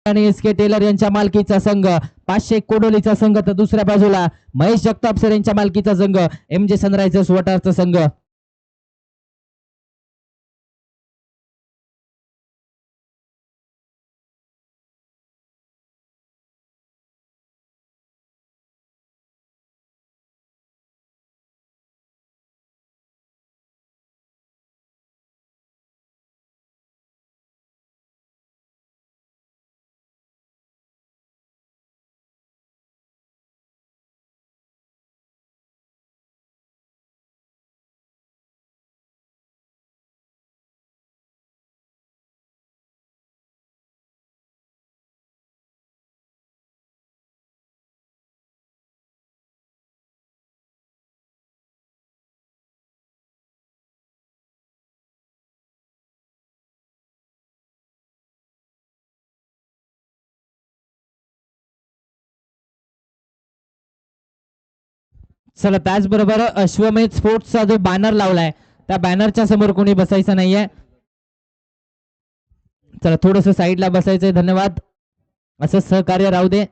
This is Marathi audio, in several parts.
आणि एस के टेलर यांच्या मालकीचा संघ 501 कोडोलीचा संघ, तर दुसऱ्या बाजूला महेश जगताप सर यांच्या मालकीचा संघ एम जे सनरायझर्स वटारचा संघ. चला त्याचबरोबर अश्वमेध स्पोर्ट्सचा जो बॅनर लावलाय त्या बॅनरच्या समोर कोणी बसायचं नाहीये. चला थोडस साईडला बसायचंय. धन्यवाद. असं सहकार्य राहू दे.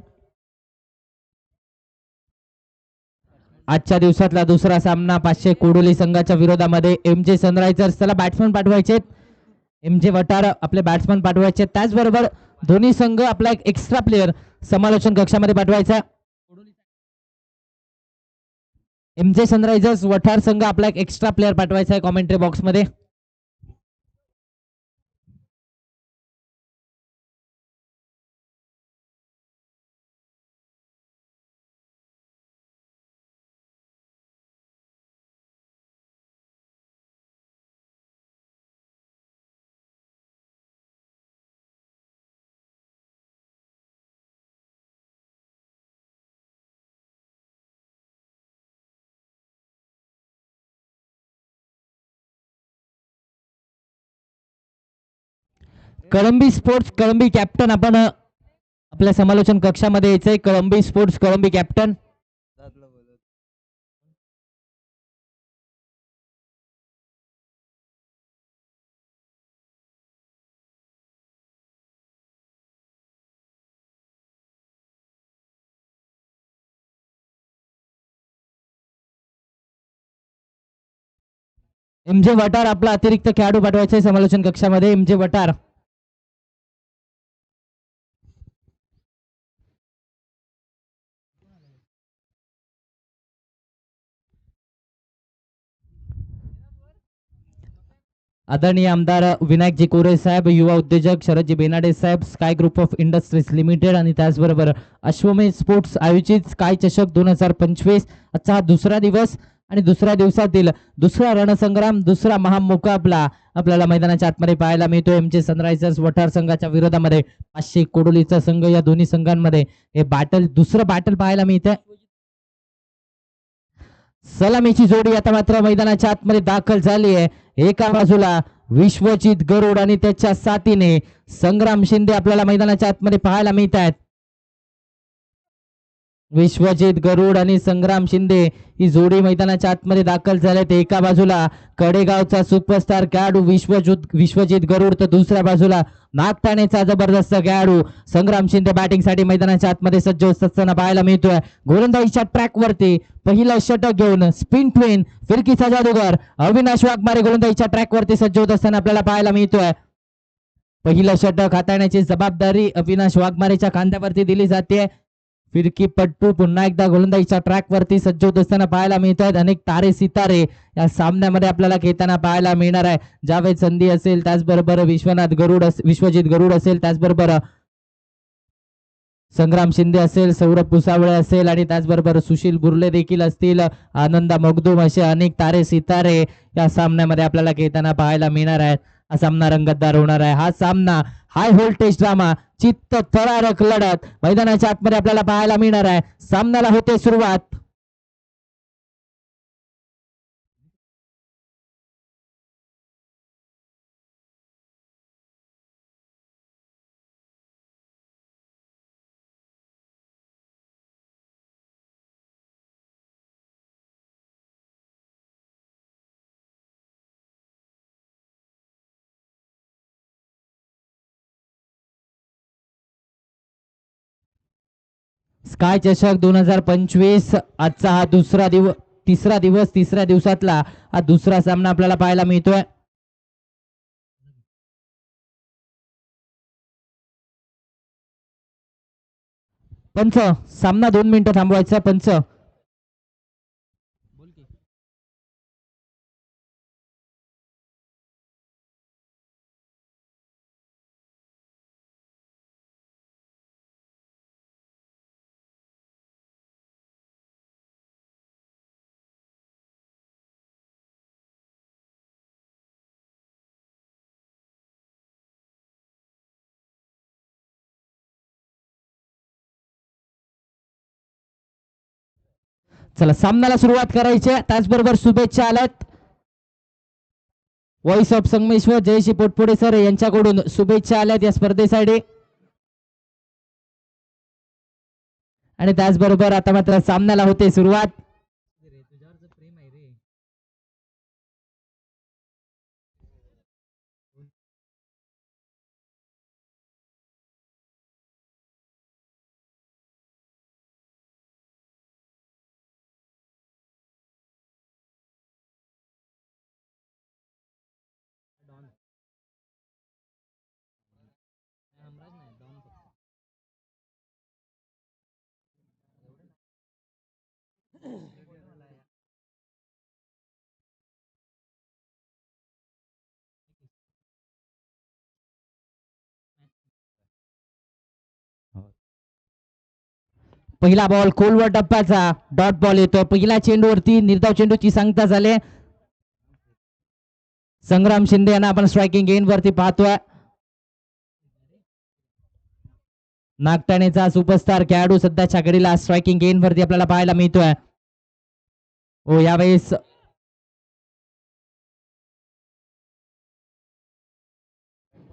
आजच्या दिवसातला दुसरा सामना 500 कोडोली संघाच्या विरोधामध्ये एम जे सनरायझर्स. त्याला बॅट्समन पाठवायचे, एम जे वटार आपले बॅट्समन पाठवायचे. त्याचबरोबर दोन्ही संघ आपला एक एक्स्ट्रा प्लेअर समालोचन कक्षामध्ये पाठवायचा. एम जे सनरायझर्स वठार संघ आपला एक एक्स्ट्रा प्लेअर पाठवायचा आहे कॉमेंट्री बॉक्समध्ये. कळंबी स्पोर्ट्स कळंबी कॅप्टन आपण आपल्या समालोचन कक्षामध्ये यायचंय. Kalambi sports Kalambi captain. M J Vathar आपला अतिरिक्त खेळाडू पाठवायचा आहे समालोचन कक्षामध्ये. M J वटार. आदरणीय आमदार विनायकजी कोरे साहेब, युवा उद्योजक शरदजी बेनाडे साहेब, Sky Group of Industries Limited आणि त्याचबरोबर अश्वमेध स्पोर्ट्स आयोजित स्काय चषक 2025 आजचा हा दुसरा दिवस आणि दुसऱ्या दिवसातील दुसरा रणसंग्राम, दुसरा महामुकाबला आपल्याला मैदानाच्या आतमध्ये पाहायला मिळतो. एम जे सनरायझर्स वठार संघाच्या विरोधामध्ये 500 कोडोलीचा संघ. या दोन्ही संघांमध्ये हे दुसरं बॅटल पाहायला मिळतंय. सलामीची जोडी आता मात्र मैदानाच्या आतमध्ये दाखल झाली आहे. एका बाजूला विश्वजित गरुड आणि त्याच्या साथीने संग्राम शिंदे आपल्याला मैदानाच्या आतमध्ये पाहायला मिळत आहेत. विश्वजित गरुड आणि संग्राम शिंदे ही जोडी मैदानाच्या आतमध्ये दाखल झालेत. एका बाजूला कडेगावचा सुपरस्टार खेळाडू विश्वजित गरुड, तर दुसऱ्या बाजूला नागठाणेचा जबरदस्त खेळाडू संग्राम शिंदे बॅटिंगसाठी मैदानाच्या आतमध्ये सज्ज असताना पाहायला मिळतोय. गोलंदाजीच्या ट्रॅक वरती पहिलं षटक घेऊन स्पिन ट्विन फिरकीचा जादूगार अविनाश वाघमारे गोलंदाजीच्या ट्रॅक वरती सज्ज होत असताना आपल्याला पाहायला मिळतोय. पहिलं षटक हाताळण्याची जबाबदारी अविनाश वाघमारेच्या खांद्यावरती दिली जाते. फिरकी पट्टू पुन्हा एकदा गोलंदाजीच्या ट्रॅक वरती सज्ज होत असताना पाहायला मिळत आहेत. अनेक तारे सितारे या सामन्यामध्ये आपल्याला खेळताना पाहायला मिळणार आहे. जावेद संधी असेल, त्याचबरोबर विश्वजित गरुड असेल, त्याचबरोबर संग्राम शिंदे असेल, सौरभ पुसावळे असेल आणि त्याचबरोबर सुशील बुर्ले देखील असतील, आनंदा मगदूम, असे अनेक तारे सितारे या सामन्यामध्ये आपल्याला खेळताना पाहायला मिळणार आहेत. हा सामना रंगतदार होणार आहे. हा सामना हाय व्होल्टेज ड्रामा, चित्त थरारक लढत मैदानाच्या आतमध्ये आपल्याला पाहायला मिळणार आहे. सामन्याला होते सुरुवात. स्काय चषक 2025 आजचा हा तिसऱ्या दिवसातला हा दुसरा सामना आपल्याला पाहायला मिळतोय. पंच, सामना 2 मिनिटं थांबवायचा. पंच, चला सामन्याला सुरुवात करायची आहे. त्याचबरोबर शुभेच्छा आल्यात voice of Sangameshwar Jayashree Potpude sir यांच्याकडून शुभेच्छा आल्यात या स्पर्धेसाठी. आणि त्याचबरोबर आता मात्र सामन्याला होते सुरुवात. पहिला बॉल खोलवर टप्प्याचा डॉट बॉल येतो. पहिल्या चेंडूवरती निर्धाव चेंडूची सांगता झाले. संग्राम शिंदे यांना आपण स्ट्रायकिंग एंड वरती पाहतोय. नागठाणेचा सुपरस्टार खेळाडू सध्याच्या घडीला स्ट्रायकिंग एंड वरती आपल्याला पाहायला मिळतोय. ओ यावेळेस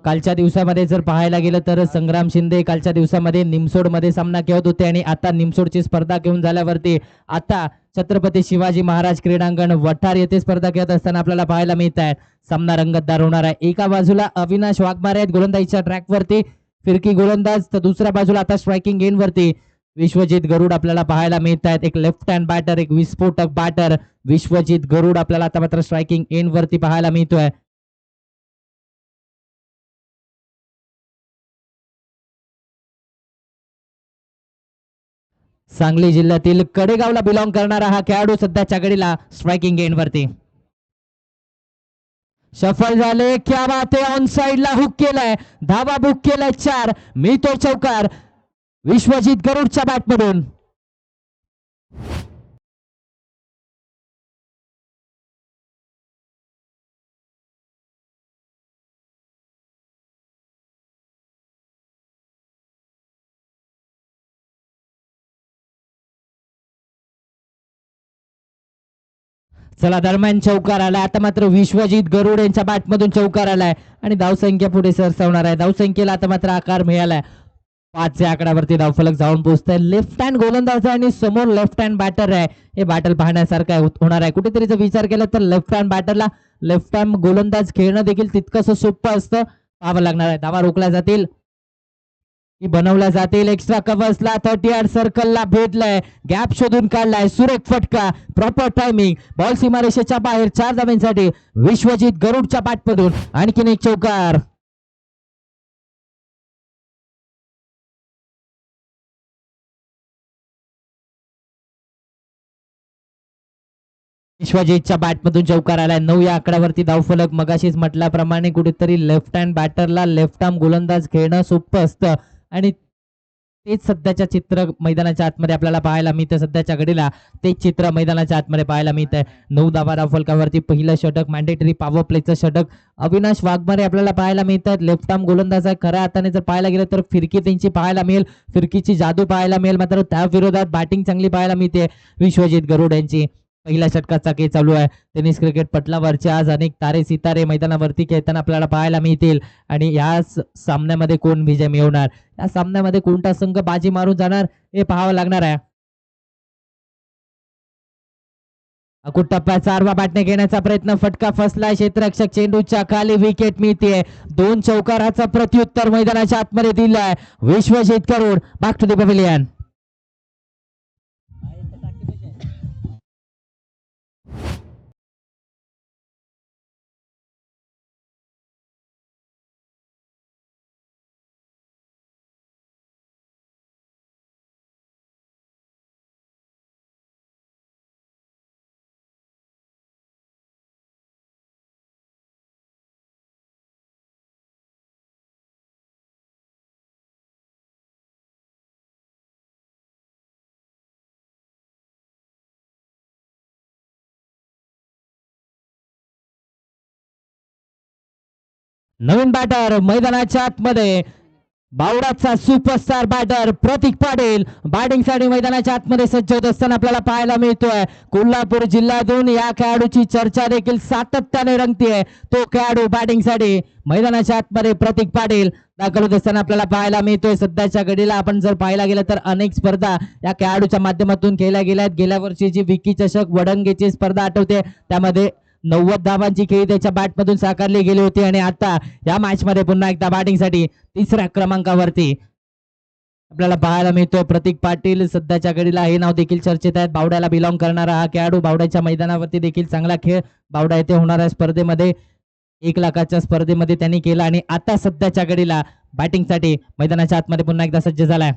कालच्या दिवसामध्ये जर पाहायला गेलं तर संग्राम शिंदे कालच्या दिवसामध्ये निमसोडमध्ये सामना खेळत होते आणि आता निमसोडची स्पर्धा घेऊन झाल्यावरती आता छत्रपती शिवाजी महाराज क्रीडांगण वठार येथे स्पर्धा खेळत असताना आपल्याला पाहायला मिळत आहे. सामना रंगतदार होणार आहे. एका बाजूला अविनाश वाघमारे आहेत गोलंदाजीच्या ट्रॅकवरती, फिरकी गोलंदाज, तर दुसऱ्या बाजूला आता स्ट्रायकिंग एंड वरती विश्वजित गरुड आपल्याला पाहायला मिळत आहेत. एक लेफ्ट हँड बॅटर, एक विस्फोटक बॅटर विश्वजित गरुड आपल्याला आता मात्र स्ट्रायकिंग एंड वरती पाहायला मिळतोय. सांगली जिल्ह्यातील कडेगावला बिलॉंग करणारा हा खेळाडू सध्याच्या घडीला स्ट्रायकिंग एंड वरती. सफल झाले. क्या बात आहे. ऑन साइडला हुक केलाय, धावा बुक केलाय 4. मिळतो चौकार विश्वजित गरुडच्या बॅटमधून. चला दरम्यान चौकार आलाय. आता मात्र विश्वजित गरुड यांच्या बॅटमधून चौकार आलाय आणि धावसंख्या पुढे सरसावणार आहे. धावसंख्येला आता मात्र आकार मिळालाय. 5च्या आकड्यावरती धावफलक जाऊन पोहोचतंय. लेफ्ट हँड गोलंदाज आणि समोर लेफ्ट हँड बॅटर आहे. हे बॅटल पाहण्यासारखं होणार आहे. कुठेतरी जर विचार केला तर लेफ्ट हँड बॅटरला लेफ्ट हँड गोलंदाज खेळणं देखील तितकंच सोपं असतं. पाहावं लागणार आहे. धावा रोखल्या जातील की बनवल्या जातील. एक्स्ट्रा कव्हर्सला 30 यार्ड सर्कलला भेटलाय, गॅप शोधून काढलाय, सुरेख फटका, प्रॉपर टायमिंग, बॉल सीमारेषेच्या बाहेर 4 धाब्यांसाठी विश्वजित गरुडच्या बॅटमधून आणखीन एक चौकार. विश्वजितच्या बॅटमधून चौकार आलाय. 9 या आकड्यावरती धावफलक. मगाशीच म्हटल्याप्रमाणे कुठेतरी लेफ्ट हँड बॅटरला लेफ्ट आर्म गोलंदाज खेळणं सोपं असतं आणि तेच सध्याच्या चित्र मैदानाच्या आतमध्ये आपल्याला पाहायला मिळतं. सध्याच्या घडीला तेच चित्र मैदानाच्या आतमध्ये पाहायला मिळत आहे. 9 धावा धावफलकावरती पहिलं षटक, मॅन्डेटरी पॉवर प्लेचं षटक अविनाश वाघमारे आपल्याला पाहायला मिळतात. लेफ्ट आर्म गोलंदाज आहे. खऱ्या हाताने जर पाहायला गेलं तर फिरकी त्यांची पाहायला मिळेल, फिरकीची जादू पाहायला मिळेल. मात्र त्या विरोधात बॅटिंग चांगली पाहायला मिळते विश्वजित गरुड यांची. पहिल्या षटकाचा खेळ चालू आहे. टेनिस क्रिकेट पटलावरचे आज अनेक तारे सितारे मैदानावरती खेळताना आपल्याला पाहायला मिळतील आणि या सामन्यामध्ये कोण विजय मिळवणार, या सामन्यामध्ये कोणता संघ बाजी मारून जाणार हे पाहावं लागणार आहे. अकुट टप्प्याचा आडवा बॅटने घेण्याचा प्रयत्न, फटका फसलाय. क्षेत्ररक्षक चेंडूच्या खाली, विकेट मिळते. 2 चौकाराचा प्रत्युत्तर मैदानाच्या आतमध्ये दिलाय Vishwajit Garud. Back to the pavilion. नवीन बॅटर मैदानाच्या आतमध्ये बावडाचा सुपरस्टार बॅटर प्रतीक पाटील बॅटिंगसाठी मैदानाच्या आतमध्ये सज्ज होत असताना आपल्याला पाहायला मिळतोय. कोल्हापूर जिल्ह्यातून या खेळाडूची चर्चा देखील सातत्याने रंगतीये. तो खेळाडू बॅटिंगसाठी मैदानाच्या आतमध्ये प्रतीक पाटील दाखल होत असताना आपल्याला पाहायला मिळतोय. सध्याच्या घडीला आपण जर पाहायला गेलं तर अनेक स्पर्धा या खेळाडूच्या माध्यमातून खेळल्या गेल्यात. गेल्या वर्षीची विकी चषक वडंगेची स्पर्धा आठवते, त्यामध्ये 90 धावांची खेळी त्याच्या बॅटमधून साकारली गेली होती आणि आता या मॅच मध्ये पुन्हा एकदा बॅटिंगसाठी तिसऱ्या क्रमांकावरती आपल्याला पाहायला मिळतोय प्रतीक पाटील. सध्याच्या घडीला हे नाव देखील चर्चेत आहे. बावड्याला बिलॉंग करणारा हा खेळाडू बावड्याच्या मैदानावरती देखील चांगला खेळ बावडा येथे होणाऱ्या स्पर्धेमध्ये 1 लाखाच्या स्पर्धेमध्ये त्यांनी केला आणि आता सध्याच्या घडीला बॅटिंगसाठी मैदानाच्या आतमध्ये पुन्हा एकदा सज्ज झालाय.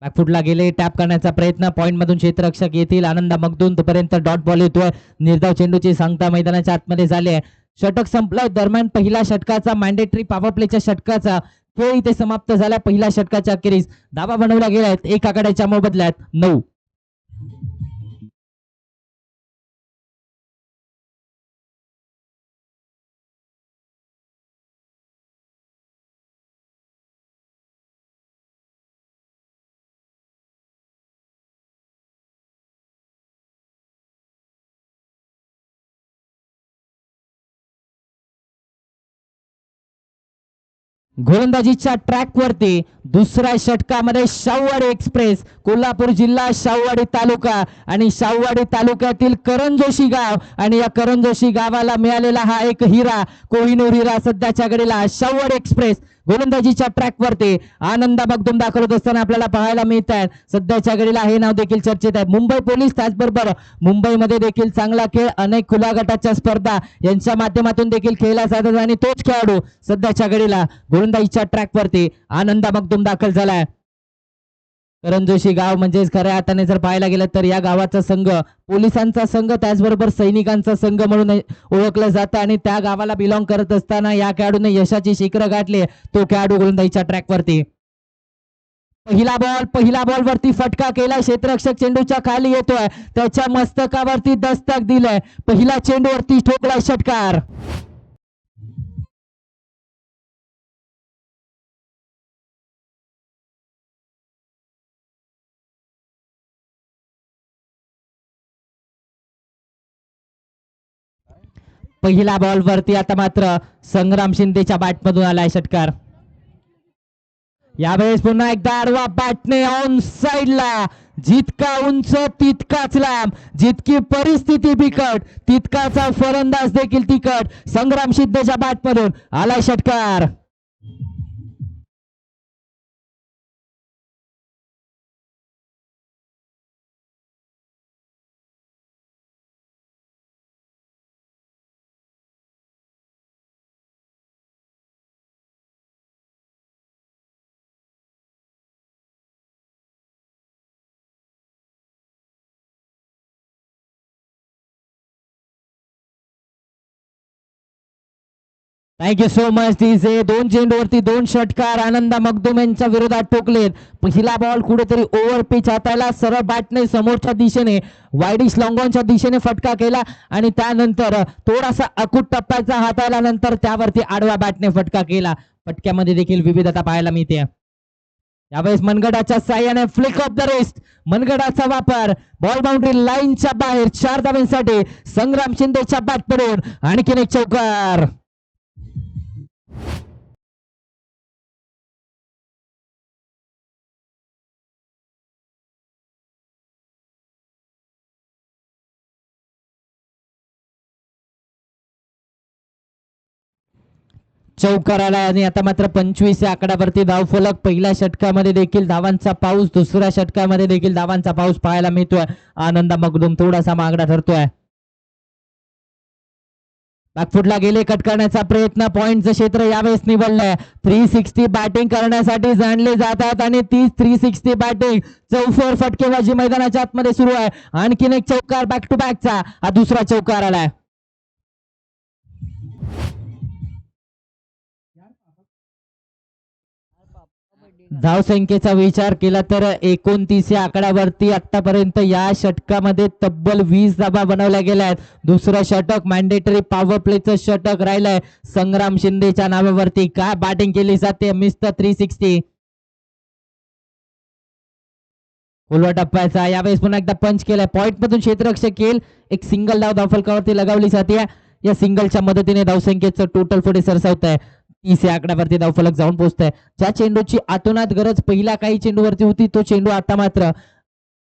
बॅकफुटला गेले, टॅप करण्याचा प्रयत्न, पॉइंट मधून क्षेत्ररक्षक येतील. आनंद मगदूम तोपर्यंत डॉट बॉल येतोय. निर्धाव चेंडूची सांगता मैदानाच्या आतमध्ये झाली आहे. षटक संपलं. दरम्यान पहिल्या षटकाचा मॅन्डेटरी पॉवर प्लेच्या षटकाचा खेळ इथे समाप्त झाला. पहिल्या षटकाच्या अखेरीस धावा बनवल्या गेल्या आहेत. एका आकड्याच्या मोबदल्यात 9. गोलंदाजीच्या ट्रॅक वरती दुसऱ्या षटकामध्ये शाहूवाडी एक्सप्रेस, कोल्हापूर जिल्हा, शाहूवाडी तालुका आणि शाहूवाडी तालुक्यातील करंजोशी गाव आणि या करंजोशी गावाला मिळालेला हा एक हिरा, कोहिनूर हिरा. सध्याच्या घडीला शाहूवाडी एक्सप्रेस गोलंदाजीच्या ट्रॅक वरती आनंद मगदूम दाखल होत असताना आपल्याला पाहायला मिळत आहे. सध्याच्या घडीला हे नाव देखील चर्चेत आहे. मुंबई पोलीस, त्याचबरोबर मुंबईमध्ये देखील चांगला खेळ, अनेक खुल्या गटाच्या स्पर्धा यांच्या माध्यमातून देखील खेळला जातात आणि तोच खेळाडू सध्याच्या घडीला गोलंदाजीच्या ट्रॅक वरती आनंद मगदूम दाखल झालाय. करंजोशी गाव म्हणजेच खऱ्या अर्थाने जर पाहायला गेलं तर या गावाचा संघ पोलिसांचा संघ, त्याचबरोबर सैनिकांचा संघ म्हणून ओळखलं जातं आणि त्या गावाला बिलॉंग करत असताना या खेळाडूने यशाची शिखरं गाठली. तो खेळाडू गोलंदाजीच्या ट्रॅक वरती पहिला बॉल वरती फटका केला. क्षेत्ररक्षक चेंडूच्या खाली येतोय, त्याच्या मस्तकावरती दस्तक दिलंय. पहिला चेंडूवरती ठोकलाय षटकार. पहिला बॉल वरती आता मात्र संग्राम शिंदेच्या बॅटमधून आलाय षटकार. यावेळेस पुन्हा एकदा आडवा बॅटने ऑन साइडला. जितका उंच तितकाच लांब, जितकी परिस्थिती बिकट तितकाचा फलंदाज देखील तिकट. संग्राम शिंदेच्या बॅटमधून आलाय षटकार. Thank you so much. तिचे 2 चेंडूवरती 2 षटकार आनंद मगदूम यांच्या विरोधात ठोकलेत. पहिला बॉल कुठेतरी ओव्हर पिच हाताळला, सरळ बॅटने समोरच्या दिशेने वाईडिश लॉंगॉनच्या दिशेने फटका केला आणि त्यानंतर थोडासा अकूट टप्प्याचा हाताळला, नंतर त्यावरती आडवा बॅटने फटका केला. फटक्यामध्ये देखील विविधता पाहायला मिळते. यावेळेस मनगडाच्या साह्याने फ्लिक ऑफ द रिस्ट, मनगडाचा वापर, बॉल बाउंड्री लाईनच्या बाहेर 4 धावांसाठी संग्राम शिंदेच्या बॅटमधून आणखीन एक चौकार. चौकार आला आणि आता मात्र 25 या आकड्यावरती धावफलक. पहिल्या षटकामध्ये देखील धावांचा पाऊस, दुसऱ्या षटकामध्ये देखील धावांचा पाऊस पाहायला मिळतोय. आनंद मगदूम थोडासा मागडा ठरतोय. बॅकफुटला गेले, कट करण्याचा प्रयत्न, पॉइंटचं क्षेत्र यावेळेस निवडलंय. 360 बॅटिंग करण्यासाठी जाणले जातात आणि तीच 360 बॅटिंग चौफर फटकेबाजी मैदानाच्या आतमध्ये सुरू आहे. आणखीन एक चौकार बॅक टू बॅकचा, हा दुसरा चौकार आलाय. धावसंख्येचा विचार केला तर 29 या आकड्यावरती आतापर्यंत या षटकामध्ये तब्बल 20 धावा बनवल्या गेल्या आहेत. दुसरं षटक मॅन्डेटरी पॉवर प्लेचं षटक राहिलंय संग्राम शिंदेच्या नावावरती. काय बॅटिंग केली जाते मिस्टर 360. उलवा टप्प्याचा यावेळेस पुन्हा एकदा पंच केलाय. पॉइंट मधून क्षेत्ररक्षक येईल. एक सिंगल धाव धावफलकावरती लगावली जाते. या सिंगलच्या मदतीने धावसंख्येचं टोटल पुढे सरसावत आहे. 30 या आकड्यावरती धावफलक जाऊन पोहोचत आहे. ज्या चेंडूची आतोनात गरज पहिल्या काही चेंडूवरती होती तो चेंडू आता मात्र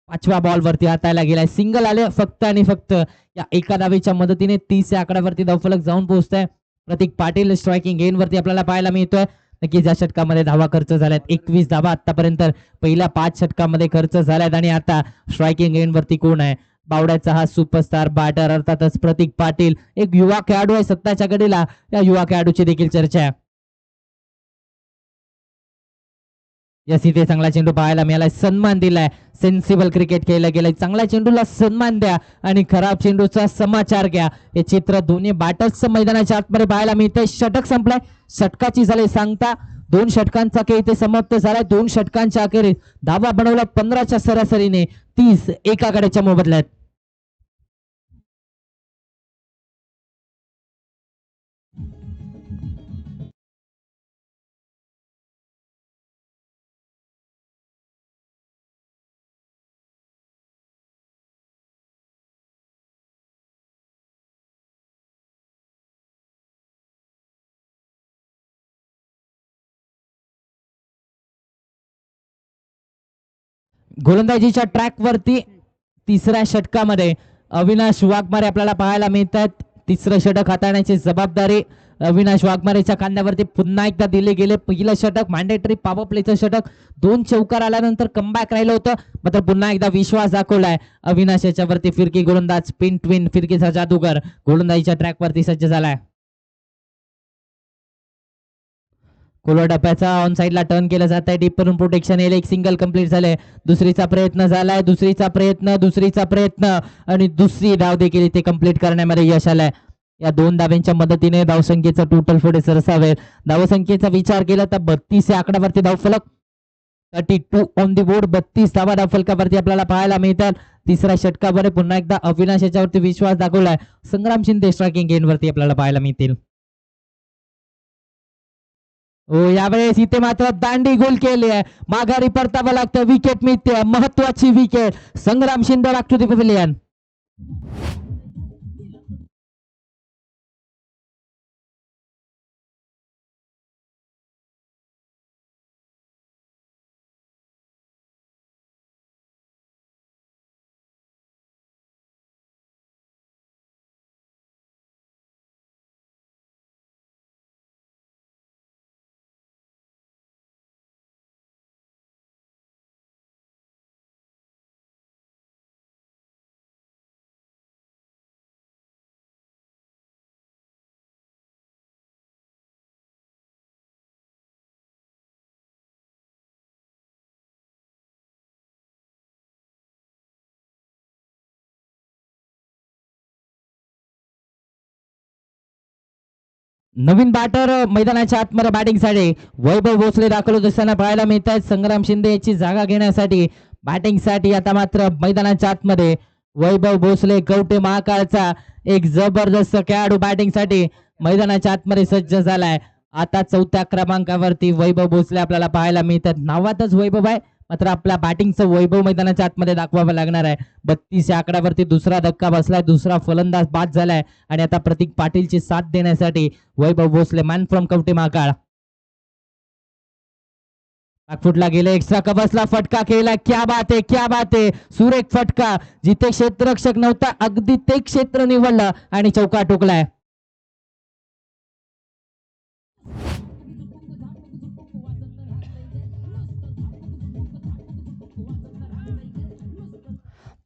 5व्या बॉलवरती हातायला गेलाय. सिंगल आले फक्त आणि फक्त या एका धावेच्या मदतीने 30 या आकड्यावरती धावफलक जाऊन पोहोचत आहे. प्रतीक पाटील स्ट्रायकिंग एंड वरती आपल्याला पाहायला मिळतोय. नक्कीच या षटकामध्ये धावा खर्च झाल्यात. 21 धावा आतापर्यंत पहिल्या 5 षटकामध्ये खर्च झाल्यात. आणि आता स्ट्रायकिंग एंड वरती कोण आहे? बावड्याचा हा सुपरस्टार बॅटर अर्थातच प्रतीक पाटील. एक युवा खेळाडू आहे सत्ताच्या घडीला. या युवा खेळाडूची देखील चर्चा आहे. यस इथे चांगला चेंडू पाहायला मिळालाय. सन्मान दिलाय. सेन्सिबल क्रिकेट खेळलं गेलंय. चांगल्या चेंडूला सन्मान द्या आणि खराब चेंडूचा समाचार घ्या. हे चित्र दोन्ही बॅटर्स मैदानाच्या आतमध्ये पाहायला मिळतंय. षटक संपलाय. षटकाची झाली सांगता. 2 षटकांचा खेळ इथे समाप्त झालाय. 2 षटकांच्या अखेरीस धावा बनवल्या 15च्या सरासरीने. 30 एका गड्याच्या मोबदल्यात. गोलंदाजीच्या ट्रॅक वरती तिसऱ्या षटकामध्ये अविनाश वाघमारे आपल्याला पाहायला मिळतात. तिसरं षटक हाताळण्याची जबाबदारी अविनाश वाघमारेच्या खांद्यावरती पुन्हा एकदा दिले गेले. पहिलं षटक मॅन्डेटरी पॉवर प्लेचं षटक. 2 चौकार आल्यानंतर कमबॅक राहिलं होतं मात्र पुन्हा एकदा विश्वास दाखवलाय अविनाश याच्यावरती. फिरकी गोलंदाज स्पिन ट्विन फिरकीचा जादूगर गोलंदाजीच्या ट्रॅक वरती सज्ज झालाय. कोलवा टप्प्याचा ऑन साईडला टर्न केलं जात आहे. डीप करून प्रोटेक्शन येईल. एक सिंगल कंप्लीट झाले. दुसरीचा प्रयत्न झालाय. दुसरीचा प्रयत्न आणि दुसरी धाव देखील इथे कंप्लीट करण्यामध्ये यश आलंय. या 2 धाव्यांच्या मदतीने धावसंख्येचं टोटल पुढे सरसावेल. धावसंख्येचा विचार केला तर 32 या आकड्यावरती धावफलक. 32 ऑन दी बोर्ड. 32 धावा धावफलकावरती आपल्याला पाहायला मिळतात. तिसऱ्या षटकामध्ये पुन्हा एकदा अविनाश याच्यावरती विश्वास दाखवलाय. संग्राम शिंदे स्ट्रायकिंग एंड वरती आपल्याला पाहायला मिळतील. हो यावेळेस इथे मात्र दांडी गोल केली आहे. माघारी परतावं लागतं. विकेट मिळते. महत्वाची wicket. Sangram Shinde back to the pavilion. नवीन बॅटर मैदानाच्या आतमध्ये बॅटिंगसाठी वैभव भोसले दाखल होत असताना पाहायला मिळत आहेत. संग्राम शिंदे याची जागा घेण्यासाठी बॅटिंगसाठी आता मात्र मैदानाच्या आतमध्ये वैभव भोसले कवटे महाकाळचा एक जबरदस्त खेळाडू बॅटिंगसाठी मैदानाच्या आतमध्ये सज्ज झालाय. आता 4थ्या क्रमांकावरती वैभव भोसले आपल्याला पाहायला मिळतात. नावातच वैभव आहे मात्र आपल्या बॅटिंगचं वैभव मैदानाच्या आतमध्ये दाखवावं लागणार आहे. 32 या आकड्यावरती दुसरा धक्का बसलाय. दुसरा फलंदाज बाद झालाय आणि आता प्रतीक पाटीलची साथ देण्यासाठी वैभव भोसले मॅन फ्रॉम कवटे महाकाळ फुटला गेले. एक्स्ट्रा कबसला फटका केला. क्या बात आहे, क्या बात आहे. सुरेख फटका. जिथे क्षेत्ररक्षक नव्हता अगदी ते क्षेत्र निवडलं आणि चौका टोकलाय.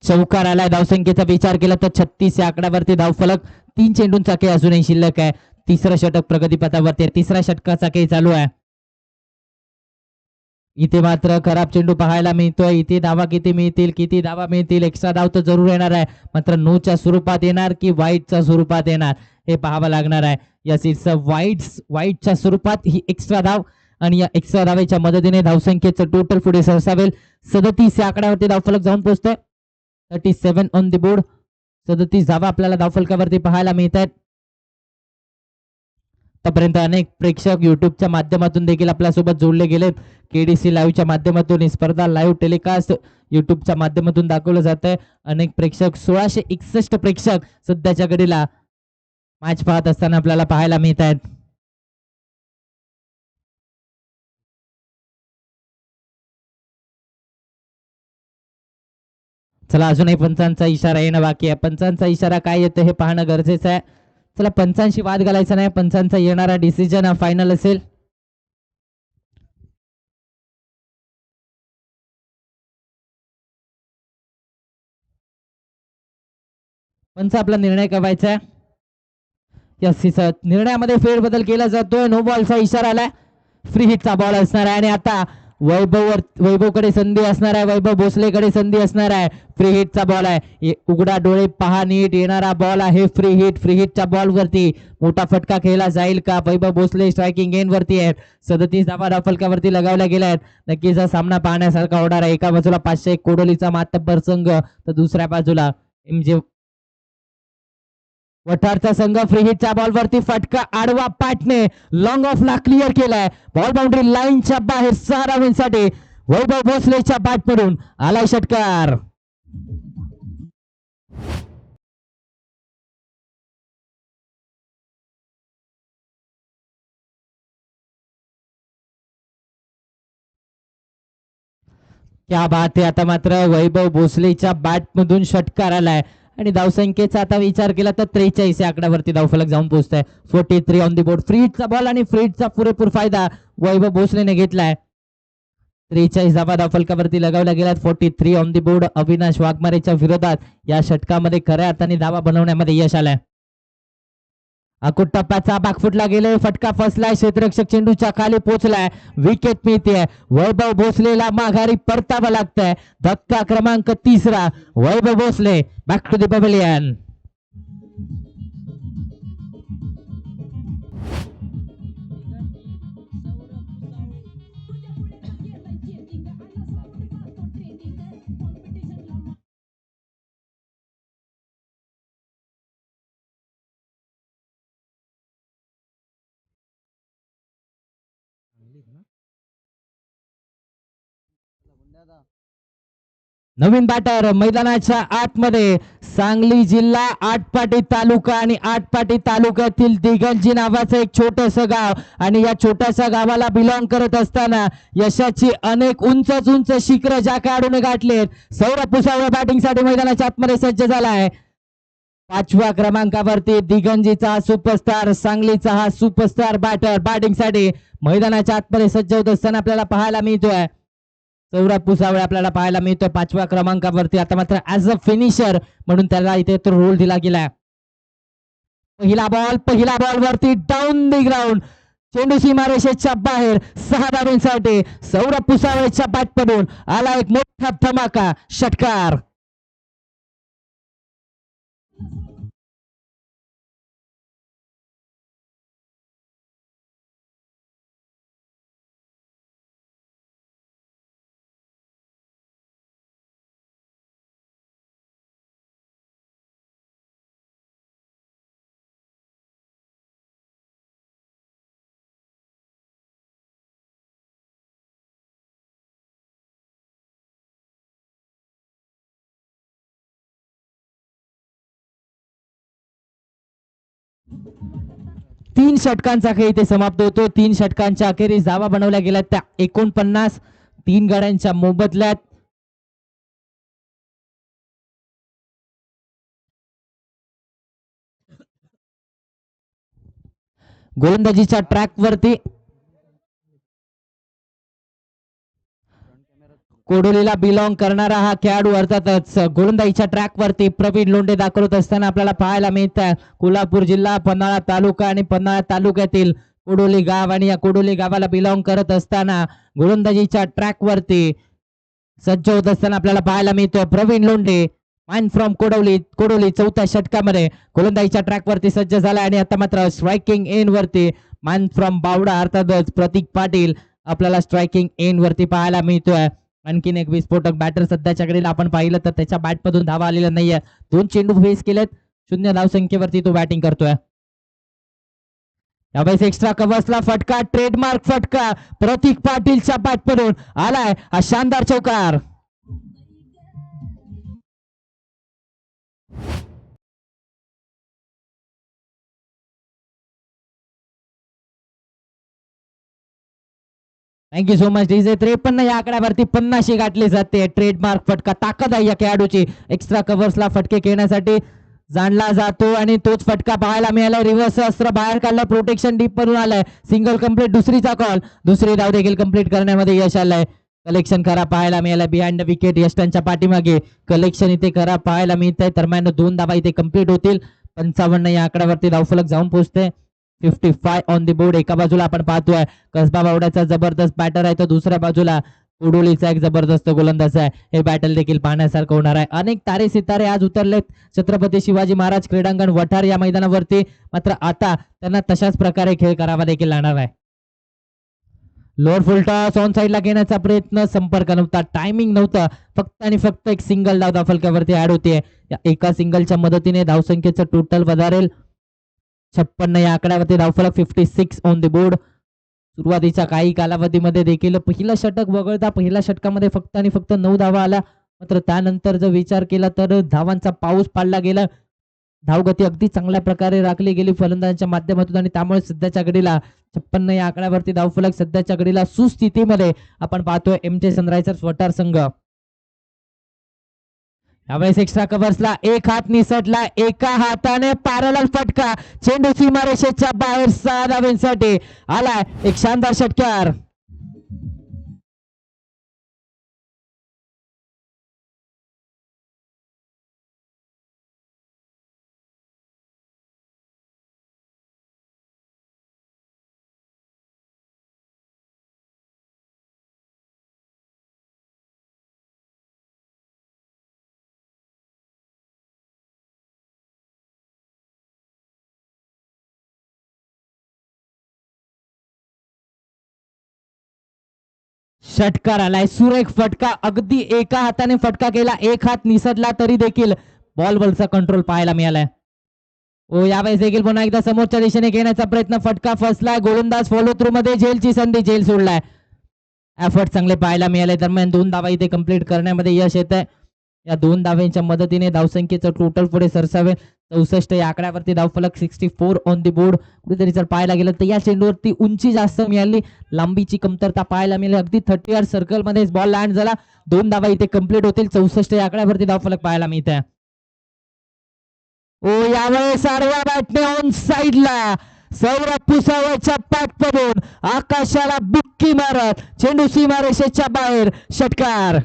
चौकार आलाय. धावसंख्येचा विचार केला तर 36 या आकड्यावरती धावफलक. 3 चेंडूंचा खेळ अजूनही शिल्लक आहे. तिसरं षटक प्रगतीपथावरती. तिसऱ्या षटकाचा खेळ चालू आहे. इथे मात्र खराब चेंडू पाहायला मिळतोय. इथे धावा किती मिळतील, किती धावा मिळतील. एक्स्ट्रा धाव तर जरूर येणार आहे मात्र नोच्या स्वरूपात येणार की वाईटच्या स्वरूपात येणार हे पाहावं लागणार आहे. यस इट्स वाईटच्या स्वरूपात ही एक्स्ट्रा धाव आणि या एक्स्ट्रा धावेच्या मदतीने धावसंख्येचं टोटल पुढे सरसावेल. 37 या आकड्यावरती धावफलक जाऊन पोहोचतोय. 37 ऑन द बोर्ड. 37 धावा आपल्याला धावफलकावरती पाहायला मिळत आहेत. आतापर्यंत अनेक प्रेक्षक युट्यूबच्या माध्यमातून देखील आपल्यासोबत जोडले गेलेत. केडीसी लाईव्हच्या माध्यमातून ही स्पर्धा लाईव्ह टेलिकास्ट युट्यूबच्या माध्यमातून दाखवलं जात आहे. अनेक प्रेक्षक 1661 प्रेक्षक सध्याच्या घडीला मॅच पाहत असताना आपल्याला पाहायला मिळत आहेत. चला अजूनही पंचांचा इशारा येणं बाकी आहे. पंचांचा इशारा काय येतो हे पाहणं गरजेचं आहे. चला पंचांशी वाद घालायचा नाही. पंचांचा येणारा डिसिजन हा फायनल असेल. पंच आपला निर्णय कवायचा आहे. निर्णयामध्ये फेरबदल केला जातोय. नो बॉलचा इशारा आलाय. फ्री हिटचा बॉल असणार आहे आणि आता वैभवकडे संधी असणार आहे. वैभव भोसलेकडे संधी असणार आहे. फ्री हिटचा बॉल आहे. उघडा डोळे पहा नीट. येणारा बॉल आहे फ्री हिट. फ्री हिटच्या बॉल वरती मोठा फटका खेळला जाईल का? वैभव भोसले स्ट्रायकिंग एंड वरती आहेत. 37 धावा धावफलकावरती लगावल्या गेल्या आहेत. नक्कीच हा सामना पाहण्यासारखा होणार आहे. एका बाजूला 501 कोडोलीचा मातब्बर संघ तर दुसऱ्या बाजूला MJ वठारचा संघ. फ्री हिटच्या बॉल वरती फटका आडवा पाटने लॉंग ऑफ ला क्लिअर केलाय. बॉल बाउंड्री लाईनच्या बाहेर 6 धावांसाठी वैभव भोसलेच्या बॅट पडून आलाय षटकार. क्या बात आहे. आता मात्र वैभव भोसलेच्या बॅट मधून षटकार आलाय आणि धावसंख्येचा आता विचार केला तर 43 या आकड्यावरती धावफलक जाऊन पोहोचत आहे. 43 ऑन द बोर्ड. फ्रीडचा बॉल आणि फ्रीडचा पुरेपूर फायदा वैभव भोसलेने घेतलाय. 43 धावा धावफलकावरती लगावल्या गेल्यात. 43 ऑन द बोर्ड. अविनाश वाघमारेच्या विरोधात या षटकामध्ये खऱ्या अर्थाने धावा बनवण्यामध्ये यश आलंय. अकुट टप्प्याचा बाग फुटला गेले. फटका फसलाय. क्षेत्ररक्षक चेंडूच्या खाली पोहोचलाय. विकेट मिळते. वैभव भोसलेला माघारी परतावं लागतंय. धक्का क्रमांक 3. Vaibhav Bhosale back to the pavilion. नवीन बॅटर मैदानाच्या आतमध्ये. सांगली जिल्हा आटपाटी तालुका आणि आटपाटी तालुक्यातील दिगंजी नावाचं एक छोटस गाव आणि या छोट्याशा गावाला बिलॉंग करत असताना यशाची अनेक उंच शिखर ज्या खेळाडूने गाठलेत. सौरभ पुसावळे बॅटिंगसाठी मैदानाच्या आतमध्ये सज्ज झालाय. 5व्या क्रमांकावरती दिगंजीचा हा सुपरस्टार, सांगलीचा हा सुपरस्टार बॅटर बॅटिंगसाठी मैदानाच्या आतमध्ये सज्ज होत असताना आपल्याला पाहायला मिळतोय. सौरभ पुसावळे आपल्याला पाहायला मिळतोय 5व्या क्रमांकावरती. आता मात्र ऍज अ फिनिशर म्हणून त्याला इथे तो रोल दिला गेलाय. पहिला बॉल वरती डाऊन द ग्राउंड. चेंडू सीमारेषेच्या बाहेर 6 धावांसाठी सौरभ पुसावळेच्या बॅट पडून आला एक मोठा धमाका षटकार. तीन षटकांचा खेळ इथे समाप्त होतो. 3 षटकांच्या अखेरीस धावा बनवल्या गेल्या त्या 49. 3 गड्यांच्या मोबदल्यात गोलंदाजीच्या ट्रॅक वरती कोडोलीला बिलॉंग करणारा हा खेळाडू अर्थातच गोलंदाजीच्या ट्रॅक वरती प्रवीण लोंढे दाखवत असताना आपल्याला पाहायला मिळत आहे. कोल्हापूर जिल्हा, पन्हाळा तालुका आणि पन्हाळा तालुक्यातील कोडोली गाव आणि या कोडोली गावाला बिलॉंग करत असताना गोलंदाजीच्या ट्रॅक वरती सज्ज होत असताना आपल्याला पाहायला मिळतोय प्रवीण लोंढे मॅन फ्रॉम कोडोली. 4थ्या षटकामध्ये गोलंदाजीच्या ट्रॅक वरती सज्ज झाला आणि आता मात्र स्ट्रायकिंग एंड वरती मॅन फ्रॉम बावडा अर्थातच प्रतीक पाटील आपल्याला स्ट्रायकिंग एंड वरती पाहायला मिळतोय. आणखीन एक विस्फोटक बॅटर सध्याच्या घडीला आपण पाहिलं तर त्याच्या बॅटमधून धावा आलेला नाहीये. 2 चेंडू फेस केलेत, 0 धावसंख्येवरती तो बॅटिंग करतोय. यावेळेस एक्स्ट्रा कव्हर्सला फटका, ट्रेडमार्क फटका प्रतीक पाटीलच्या बॅटमधून आलाय हा शानदार चौकार. Thank you so much DJ. 53 या आकड्यावरती 50 गाठली जाते. ट्रेडमार्क फटका, ताकद आहे या खेळाडूची एक्स्ट्रा कव्हर्सला फटके खेळण्यासाठी जाणला जातो आणि तोच फटका पाहायला मिळाला. रिव्हर्स अस्त्र बाहेर काढलं, प्रोटेक्शन डीप वरून आलाय. सिंगल कंप्लीट, दुसरीचा कॉल, दुसरी धाव देखील कंप्लीट करण्यामध्ये यश आलंय. कलेक्शन करा पाहायला मिळालं बिहाइंड द विकेट. यष्टांच्या पाठीमागे कलेक्शन इथे करा पाहायला मिळत आहे. दरम्यान 2 धावा इथे कंप्लीट होतील. 55 या आकड्यावरती धावफलक जाऊन पोहोचते. 55 ऑन द बोर्ड. एका बाजूला आपण पाहतोय कसबा बावड्याचा जबरदस्त बॅटर आहे, तर दुसऱ्या बाजूला उडोलीचा एक जबरदस्त गोलंदाज आहे. हे बॅटल देखील पाहण्यासारखं होणार आहे. अनेक तारे सितारे आज उतरलेत छत्रपती शिवाजी महाराज क्रीडांगण वठार या मैदानावरती. मात्र आता त्यांना तशाच प्रकारे खेळ करावा देखील लागणार आहे. लोअर फुल टॉस ऑन साईडला घेण्याचा प्रयत्न, संपर्क नव्हता, टायमिंग नव्हता. फक्त आणि फक्त एक सिंगल धाव धावफलकावरती ऍड होते. या एका सिंगलच्या मदतीने धावसंख्येचं टोटल वधारेल. 56 या आकड्यावरती धावफलक. 56 ऑन द बोर्ड. सुरुवातीच्या काही कालावधीमध्ये देखील पहिलं षटक वगळता पहिल्या षटकामध्ये फक्त आणि फक्त 9 धावा आल्या. मात्र त्यानंतर जर विचार केला तर धावांचा पाऊस पाडला गेला. धावगती अगदी चांगल्या प्रकारे राखली गेली फलंदाजांच्या माध्यमातून आणि त्यामुळे सध्याच्या घडीला 56 या आकड्यावरती धावफलक सध्याच्या घडीला सुस्थितीमध्ये आपण पाहतोय एमचे सनरायझर्स वटार संघ. यावेळेस एक्स्ट्रा कव्हर्सला एक हात निसटला, एका हाताने पॅरलल फटका, चेंडू सीमारेषेच्या बाहेर 6 धावांसाठी आलाय एक शानदार षटकार. षटकार आलाय, सुरेख फटका, अगदी एका हाताने फटका केला, एक हात निसटला तरी देखील बॉलवरचा कंट्रोल पाहायला मिळालाय. ओ यावेळेस देखील पुन्हा एकदा समोरच्या दिशेने घेण्याचा प्रयत्न, फटका फसलाय. गोलंदाज फॉलो थ्रू मध्ये झेलची संधी, झेल सोडलाय. एफर्ट चांगले पाहायला मिळाले. दरम्यान 2 धावा इथे कंप्लीट करण्यामध्ये यश येत आहे. या 2 धावांच्या मदतीने धावसंख्येचं टोटल पुढे सरसावे. 64 या आकड्यावरती धावफलक. 64 ऑन द बोर्ड. कुठेतरी जर पाहायला गेलं तर या चेंडूवरती उंची जास्त मिळाली, लांबीची कमतरता पाहायला मिळाली. अगदी 30 यार्ड सर्कल मध्ये बॉल लँड झाला. 2 धावा इथे कंप्लीट होतील. 64 या आकड्यावरती धावफलक पाहायला मिळत आहे. ओ यावेळेस आडव्या बॅटने ऑन साईडला सौरभ पुसावरच्या पॅटमधून आकाशाला बुक्की मारत चेंडू सीमारेषेच्या बाहेर, षटकार.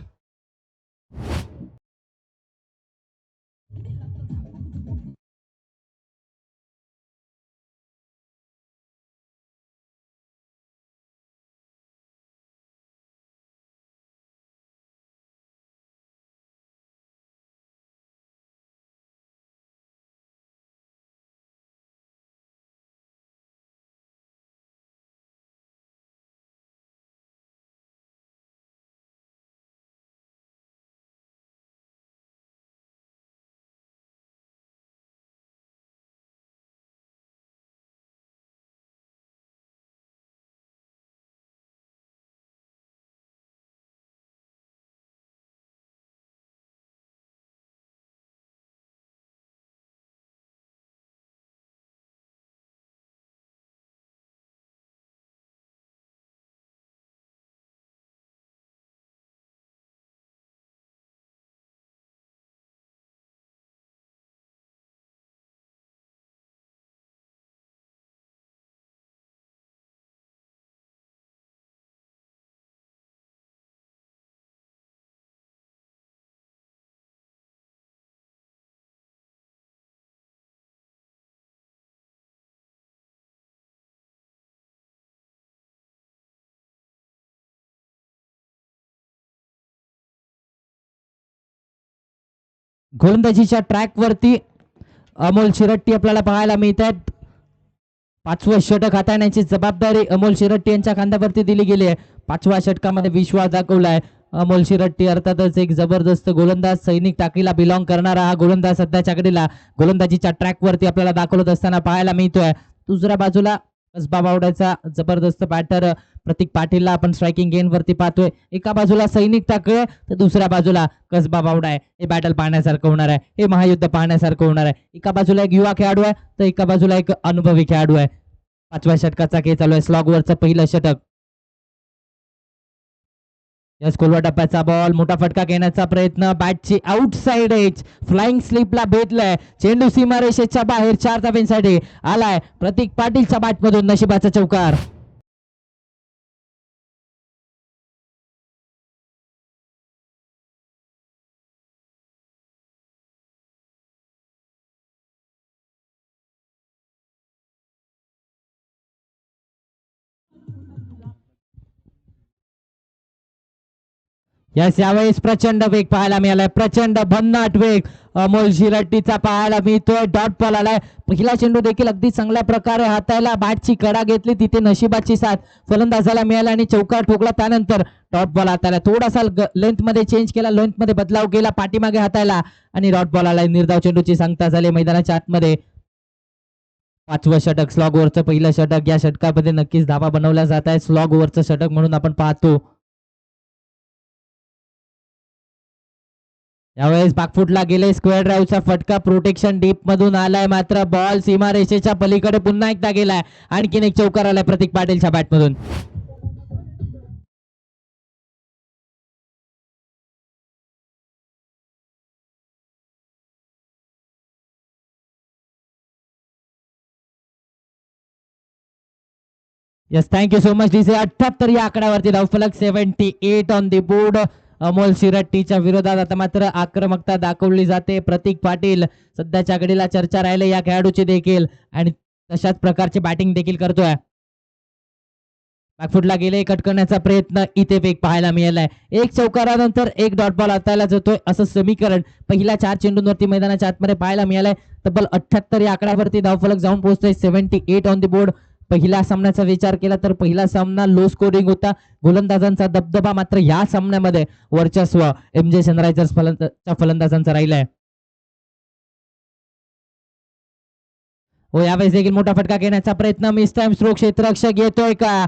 गोलंदाजीच्या ट्रॅक वरती अमोल शिरट्टी आपल्याला पाहायला मिळत आहेत. 5वं षटक हाताळण्याची जबाबदारी अमोल शिरट्टी यांच्या खांद्यावरती दिली गेली आहे. 5व्या षटकामध्ये विश्वास दाखवलाय अमोल शिरट्टी. अर्थातच एक जबरदस्त गोलंदाज, सैनिक टाकीला बिलॉंग करणारा हा गोलंदाज सध्याच्या घडीला गोलंदाजीच्या ट्रॅकवरती आपल्याला दाखवत असताना पाहायला मिळतोय. दुसऱ्या बाजूला कसबा बावड्याचा जबरदस्त बॅटर प्रतीक पाटीलला आपण स्ट्रायकिंग गेन वरती पाहतोय. एका बाजूला सैनिक टाकळे तर दुसऱ्या बाजूला कसबा बावडा आहे. हे बॅटल पाहण्यासारखं होणार आहे, हे महायुद्ध पाहण्यासारखं होणार आहे. एका बाजूला एक युवा खेळाडू आहे तर एका बाजूला एक अनुभवी खेळाडू आहे. 5व्या षटकाचा खेळ चालू आहे. स्लॉगवरचं पहिलं षटक. या खोलवा टप्प्याचा बॉल, मोठा फटका घेण्याचा प्रयत्न, बॅटची आउटसाइड एज फ्लाइंग स्लिपला भेटलाय. चेंडू सीमारेषेच्या बाहेर 4 धावांसाठी आलाय. प्रतीक पाटीलच्या बॅटमधून नशिबाचा चौकार. यावेळेस प्रचंड वेग पाहायला मिळालाय, प्रचंड भन्नाट वेग अमोल शिरट्टीचा पाहायला मिळतोय. डॉट बॉल आलाय. पहिला चेंडू देखील अगदी चांगल्या प्रकारे हाताळला, बॅटची कडा घेतली, तिथे नशिबाची साथ फलंदाजाला मिळाला आणि चौकार ठोकला. त्यानंतर डॉट बॉल हाताळला, थोडासा लेंथ मध्ये चेंज केला, लेंथ मध्ये बदलाव केला, पाठीमागे हाताळला आणि डॉट बॉल आलाय. निर्धाव चेंडूची सांगता झाली मैदानाच्या आतमध्ये. 5वं षटक, स्लॉग ओव्हरचं पहिलं षटक. या षटकामध्ये नक्कीच धावा बनवल्या जात आहे. स्लॉग ओव्हरचं षटक म्हणून आपण पाहतो. यावेळेस बागफुटला गेले, स्क्वेअर ड्राईव्हचा फटका प्रोटेक्शन डीप मधून आलाय, मात्र बॉल सीमारेषेच्या पलीकडे पुन्हा एकदा गेलाय. आणखीन एक चौकार आलाय प्रतीक पाटीलच्या बॅटमधून. Yes, thank you so much DJ. 78 या आकड्यावरती धावफलक, 78 ऑन दी बोर्ड. अमोल शिरट्टीच्या विरोधात आता मात्र आक्रमकता दाखवली जाते. प्रतीक पाटील सध्याच्या घडीला चर्चा राहिले या खेळाडूची देखील आणि तशाच प्रकारची बॅटिंग देखील करतोय. बॅकफुटला गेले, कट करण्याचा प्रयत्न, इथे वेग पाहायला मिळालाय. एक चौकारानंतर एक डॉट बॉल हाताळला जातोय असं समीकरण पहिल्या 4 चेंडूंवरती मैदानाच्या आतमध्ये पाहायला मिळालंय. तब्बल 78 या आकड्यावरती धावफलक जाऊन पोहोचतोय. 78 ऑन दी बोर्ड. पहिल्या सामन्याचा विचार केला तर पहिला सामना लो स्कोरिंग होता. गोलंदाजांचा दबदबा मात्र या सामन्यामध्ये वर्चस्व MJ सनरायझर्स फलंदाजांचा राहिलाय. हो, यावेळेस देखील मोठा फटका घेण्याचा प्रयत्न, मिस टाइम स्ट्रोक, क्षेत्ररक्षक येतोय का,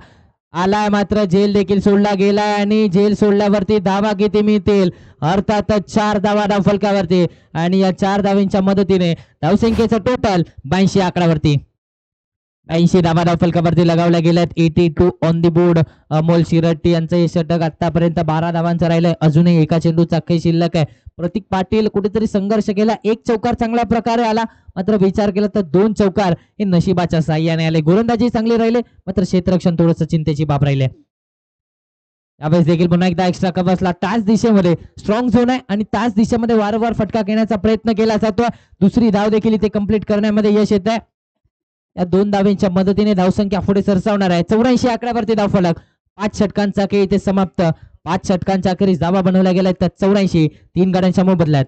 आलाय, मात्र झेल देखील सोडला गेलाय आणि झेल सोडल्यावरती धावा किती मिळतील, अर्थातच 4 धावा धावफलकावरती आणि या 4 धावांच्या मदतीने धावसंख्येचं टोटल 82 आकड्यावरती. 82 धावा धावफलकावरती लगावल्या गेल्यात. 82 ऑन दी बोर्ड. अमोल शिरट्टी यांचं हे षटक आतापर्यंत 12 धावांचं राहिलंय. अजूनही एका चेंडूचा खेळ शिल्लक आहे. प्रतीक पाटील कुठेतरी संघर्ष केला, एक चौकार चांगल्या प्रकारे आला, मात्र विचार केला तर 2 चौकार हे नशिबाच्या साह्याने आले. गोलंदाजी चांगली राहिले, मात्र क्षेत्ररक्षण थोडंसं चिंतेची बाब राहिले. यावेळेस देखील पुन्हा एकदा एक्स्ट्रा कव्हर्सला त्याच दिशेमध्ये स्ट्रॉंग झोन आहे आणि त्याच दिशेमध्ये वारंवार फटका घेण्याचा प्रयत्न केला जातो. दुसरी धाव देखील इथे कंप्लीट करण्यामध्ये यश येत आहे. या 2 धावांच्या मदतीने धावसंख्या पुढे सरसावणार आहे. 84 आकड्यावरती धावफलक. 5 षटकांचा खेळ इथे समाप्त. 5 षटकांच्या अखेरीस धावा बनवल्या गेल्या तर 84, 3 गड्यांच्या मोबदल्यात.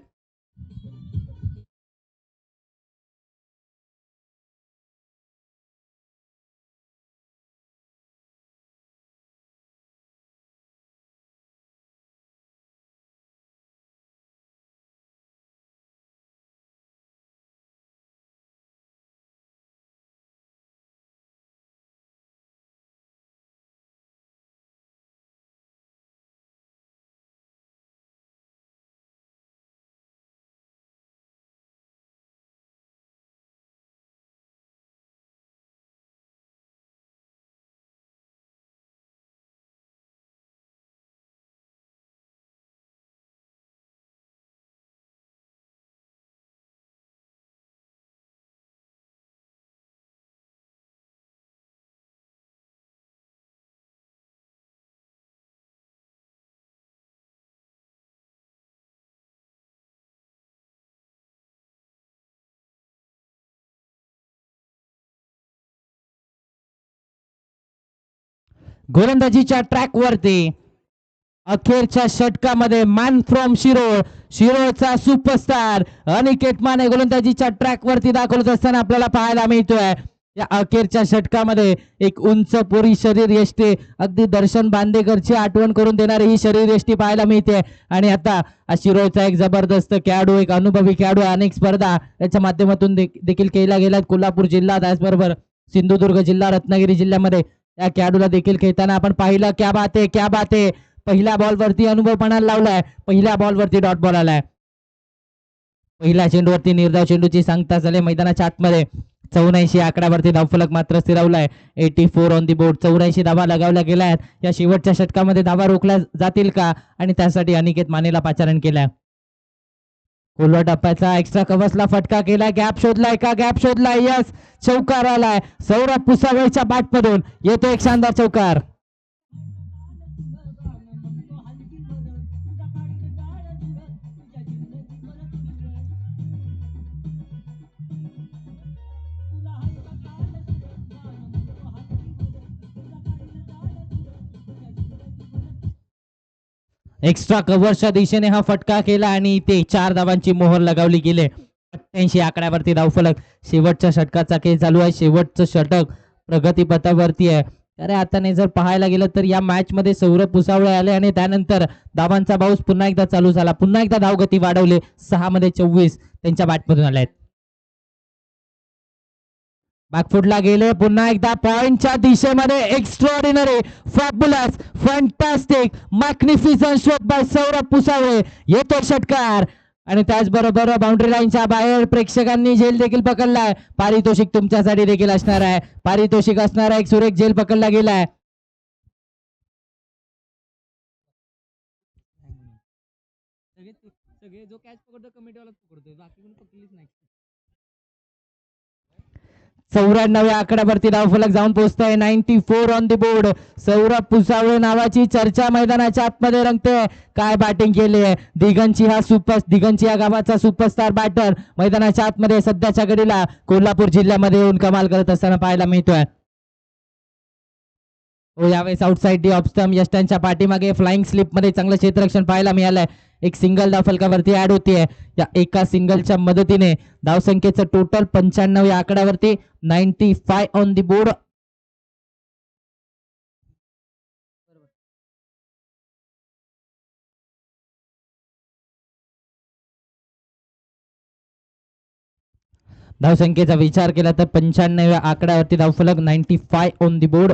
गोलंदाजीच्या ट्रॅक वरती अखेरच्या षटकामध्ये मॅन फ्रॉम शिरोळ, शिरोळचा सुपरस्टार अनिकेत माने गोलंदाजीच्या ट्रॅक वरती दाखवत असताना आपल्याला पाहायला मिळतोय. या अखेरच्या षटकामध्ये एक उंच पोरी शरीर यष्टी, अगदी दर्शन बांदेकरची आठवण करून देणारी ही शरीर यष्टी पाहायला मिळते. आणि आता शिरोळचा एक जबरदस्त खेळाडू, एक अनुभवी खेळाडू, अनेक स्पर्धा याच्या माध्यमातून देखील केल्या गेल्यात. कोल्हापूर जिल्हा त्याचबरोबर सिंधुदुर्ग जिल्हा, रत्नागिरी जिल्ह्यामध्ये या खेळाडूला देखील खेळताना आपण पाहिलं. क्या बात आहे, क्या बात आहे. पहिल्या बॉलवरती अनुभव पणाला लावलाय, पहिल्या बॉलवरती डॉट बॉल आलाय. पहिल्या चेंडूवरती निर्धाव चेंडूची सांगता झाले मैदानाच्या आतमध्ये. 84 आकड्यावरती धावफलक मात्र स्थिरावलाय. 84 ऑन दी बोर्ड. 84 धावा लगावल्या गेल्या आहेत. या शेवटच्या षटकामध्ये धावा रोखल्या जातील का, आणि त्यासाठी अनिकेत मानेला पाचारण केलाय. खोलवा टप्प्याचा एक्स्ट्रा कव्हर्सला फटका केलाय. गॅप शोधलाय का, गॅप शोधलाय. यस, चौकार आलाय सौरभ पुसावळेच्या बॅटमधून. येतो एक शानदार चौकार. एक्स्ट्रा कव्हरच्या दिशेने हा फटका केला आणि ते 4 धावांची मोहर लगावली गेली. 88 आकड्यावरती धावफलक. शेवटच्या षटकाचा खेळ चालू आहे. शेवटचं षटक प्रगतीपथावरती आहे. अरे आता नाही जर पाहायला गेलं तर या मॅच मध्ये सौरभ पुसावळे आले आणि त्यानंतर धावांचा पाऊस पुन्हा एकदा चालू झाला. पुन्हा एकदा धावगती वाढवली. 6 मध्ये 24 त्यांच्या बॅटमधून आले आहेत. बॅकफुटला गेले पुन्हा एकदा पॉइंटच्या दिशेमध्ये. Extraordinary, fabulous, fantastic, magnificent shot by Saurabh Pusavale. येतो षटकार आणि त्याचबरोबर बाउंड्री लाईनच्या बाहेर प्रेक्षकांनी झेल देखील पकडलाय. पारितोषिक तुमच्यासाठी देखील असणार आहे. पारितोषिक असणार आहे. एक सुरेख झेल पकडला गेलाय. सगळे जो कॅच पकडतो कमिटीवालाच पकडतो, बाकी कोणी पकडलीच नाही. 94 आकड्यावरती धावफलक जाऊन पोहोचतोय. 94 ऑन दी बोर्ड. सौरभ पुसावळे नावाची चर्चा मैदानाच्या आतमध्ये रंगते. काय बॅटिंग केली आहे दिगंची या गावाचा सुपरस्टार बॅटर मैदानाच्या आतमध्ये सध्याच्या घडीला कोल्हापूर जिल्ह्यामध्ये येऊन कमाल करत असताना पाहायला मिळतोय. यावेळेस आउटसाइड डी ऑफ स्टंप. यष्टांच्या पाठीमागे फ्लाइंग स्लिप मध्ये चांगलं क्षेत्ररक्षण पाहायला मिळालंय. एक सिंगल धाव फलकावरती ऍड होतीये. या एका सिंगलच्या मदतीने धावसंख्येचं टोटल 95 या आकड्यावरती. 95 ऑन दी बोर्ड. धावसंख्येचा विचार केला तर 95 आकड्यावरती धावफलक. 95 ऑन दी बोर्ड.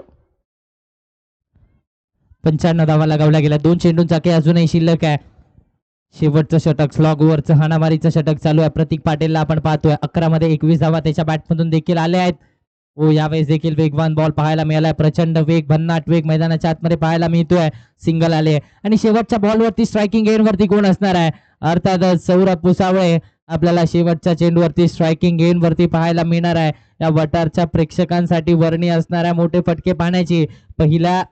95 धावा लगावल्या गेल्या. 2 चेंडूंचा खेळ अजूनही शिल्लक आहे. शेवटचं षटक, स्लॉग ओव्हरचं हाणामारीचं षटक चालू आहे. प्रतीक पाटीलला आपण पाहतोय. 11 मध्ये 21 धावा त्याच्या बॅटमधून देखील आल्या आहेत. यावेळेस देखील वेगवान बॉल पाहायला मिळालाय. प्रचंड वेग, भन्नाट वेग मैदानाच्या आतमध्ये पाहायला मिळतोय. सिंगल आले आणि शेवटच्या बॉलवरती स्ट्रायकिंग एंडवरती कोण असणार आहे? अर्थातच सौरभ पुसावळे आपल्याला शेवटच्या चेंडूवरती स्ट्रायकिंग एंडवरती पाहायला मिळणार आहे. या वटारच्या प्रेक्षकांसाठी वर्णी असणाऱ्या मोठे फटके पाहण्याची. पहिल्या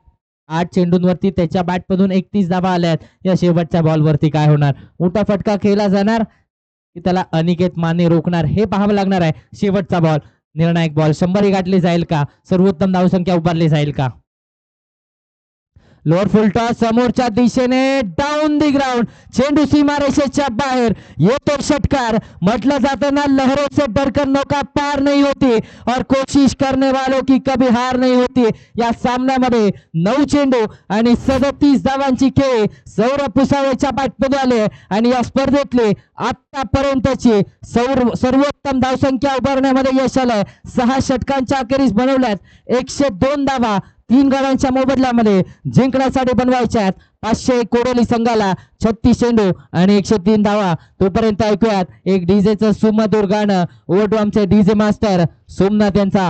8 चेंडूंवरती त्याच्या बॅटमधून 31 धावा आल्यात. या शेवटच्या बॉलवरती काय होणार? मोठा फटका खेळला जाणार की त्याला अनिकेत माने रोखणार, हे पाहावं लागणार आहे. शेवटचा बॉल, निर्णायक बॉल, 100 गाठली जाईल का? सर्वोत्तम धावसंख्या उभारली जाईल का? लोअर फुल टॉस समोरच्या दिशेने, डाऊन दी ग्राउंड. चेंडू सीमारेषेच्या बाहेर. येतो षटकार. म्हटलं जातं ना, लहरों से डरकर नौका पार नहीं होती और कोशिश करने वालों की कभी हार नहीं होती. या सामन्यामध्ये 9 चेंडू आणि 37 धावांची खेळी सौरभ पुसावळेच्या बॅटमध्ये आले आणि या स्पर्धेतली आतापर्यंतची सर्वोत्तम धावसंख्या उभारण्यामध्ये यश आलंय. 6 षटकांच्या अखेरीस बनवल्यात 102 धावा. 3 गड्यांच्या मोबदल्यामध्ये जिंकण्यासाठी बनवायच्या आहेत. 500 कोडोली संघाला 36 चेंडू आणि 103 धावा. तोपर्यंत ऐकूयात एक डीजेचं सुमधुर गाणं. ओव्हर टू आमचे डीजे मास्टर सोमनाथ यांचा.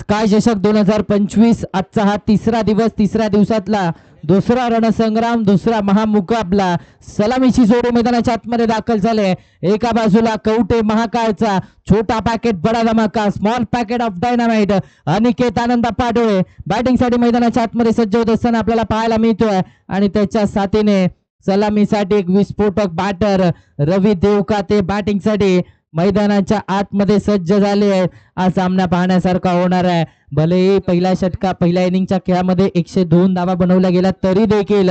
स्काय चषक 2025 आजचा हा तिसरा दिवस, तिसऱ्या दिवसातला दुसरा रणसंग्राम, दुसरा महामुकाबला. सलामीची जोडी मैदानाच्या आतमध्ये दाखल झाले. एका बाजूला कवठे महाकाळचा छोटा पॅकेट बडा धमाका, small packet of dynamite Aniket Anand Patole बॅटिंगसाठी मैदानाच्या आतमध्ये सज्ज होत असताना आपल्याला पाहायला मिळतोय. आणि त्याच्या साथीने सलामीसाठी एक विस्फोटक बॅटर रवी देवकाते बॅटिंगसाठी मैदानाच्या आतमध्ये सज्ज झाले आहेत. हा सामना पाहण्यासारखा होणार आहे. भलेही पहिल्या इनिंगच्या खेळामध्ये 102 धावा बनवल्या गेल्या तरी देखील